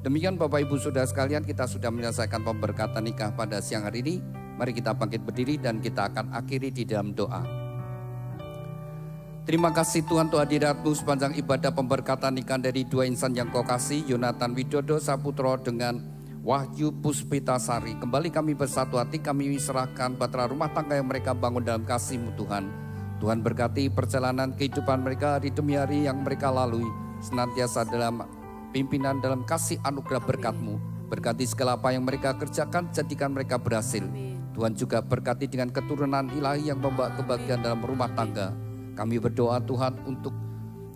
Demikian Bapak Ibu Saudara sekalian, kita sudah menyelesaikan pemberkatan nikah pada siang hari ini. Mari kita bangkit berdiri dan kita akan akhiri di dalam doa. Terima kasih Tuhan untuk hadirat-Mu sepanjang ibadah pemberkatan nikah dari dua insan yang Kau kasih, Yonatan Widodo Saputro dengan Wahyu Puspita Sari. Kembali kami bersatu hati, kami serahkan bahtera rumah tangga yang mereka bangun dalam kasih-Mu Tuhan. Tuhan berkati perjalanan kehidupan mereka hari demi hari yang mereka lalui, senantiasa dalam pimpinan dalam kasih anugerah berkat-Mu. Berkati segala apa yang mereka kerjakan, jadikan mereka berhasil. Tuhan juga berkati dengan keturunan ilahi yang membawa kebahagiaan dalam rumah tangga. Kami berdoa Tuhan untuk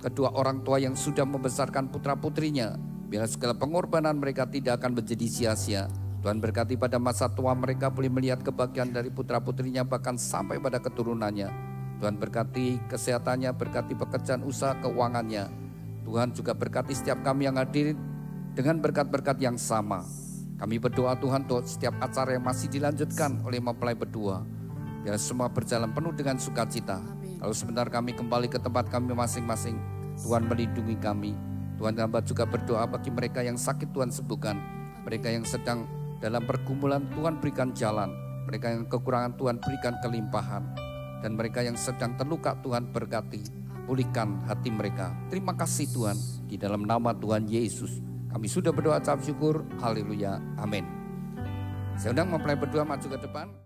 kedua orang tua yang sudah membesarkan putra-putrinya. Biar segala pengorbanan mereka tidak akan menjadi sia-sia. Tuhan berkati pada masa tua mereka boleh melihat kebahagiaan dari putra-putrinya bahkan sampai pada keturunannya. Tuhan berkati kesehatannya, berkati pekerjaan usaha keuangannya. Tuhan juga berkati setiap kami yang hadir dengan berkat-berkat yang sama. Kami berdoa Tuhan untuk setiap acara yang masih dilanjutkan oleh mempelai berdua. Biar semua berjalan penuh dengan sukacita. Lalu sebentar kami kembali ke tempat kami masing-masing. Tuhan melindungi kami. Tuhan hamba juga berdoa bagi mereka yang sakit Tuhan sembuhkan. Mereka yang sedang dalam pergumulan Tuhan berikan jalan. Mereka yang kekurangan Tuhan berikan kelimpahan. Dan mereka yang sedang terluka Tuhan berkati. Pulihkan hati mereka. Terima kasih Tuhan. Di dalam nama Tuhan Yesus kami sudah berdoa ucap syukur. Haleluya. Amin. Saya undang mempelai berdua maju ke depan.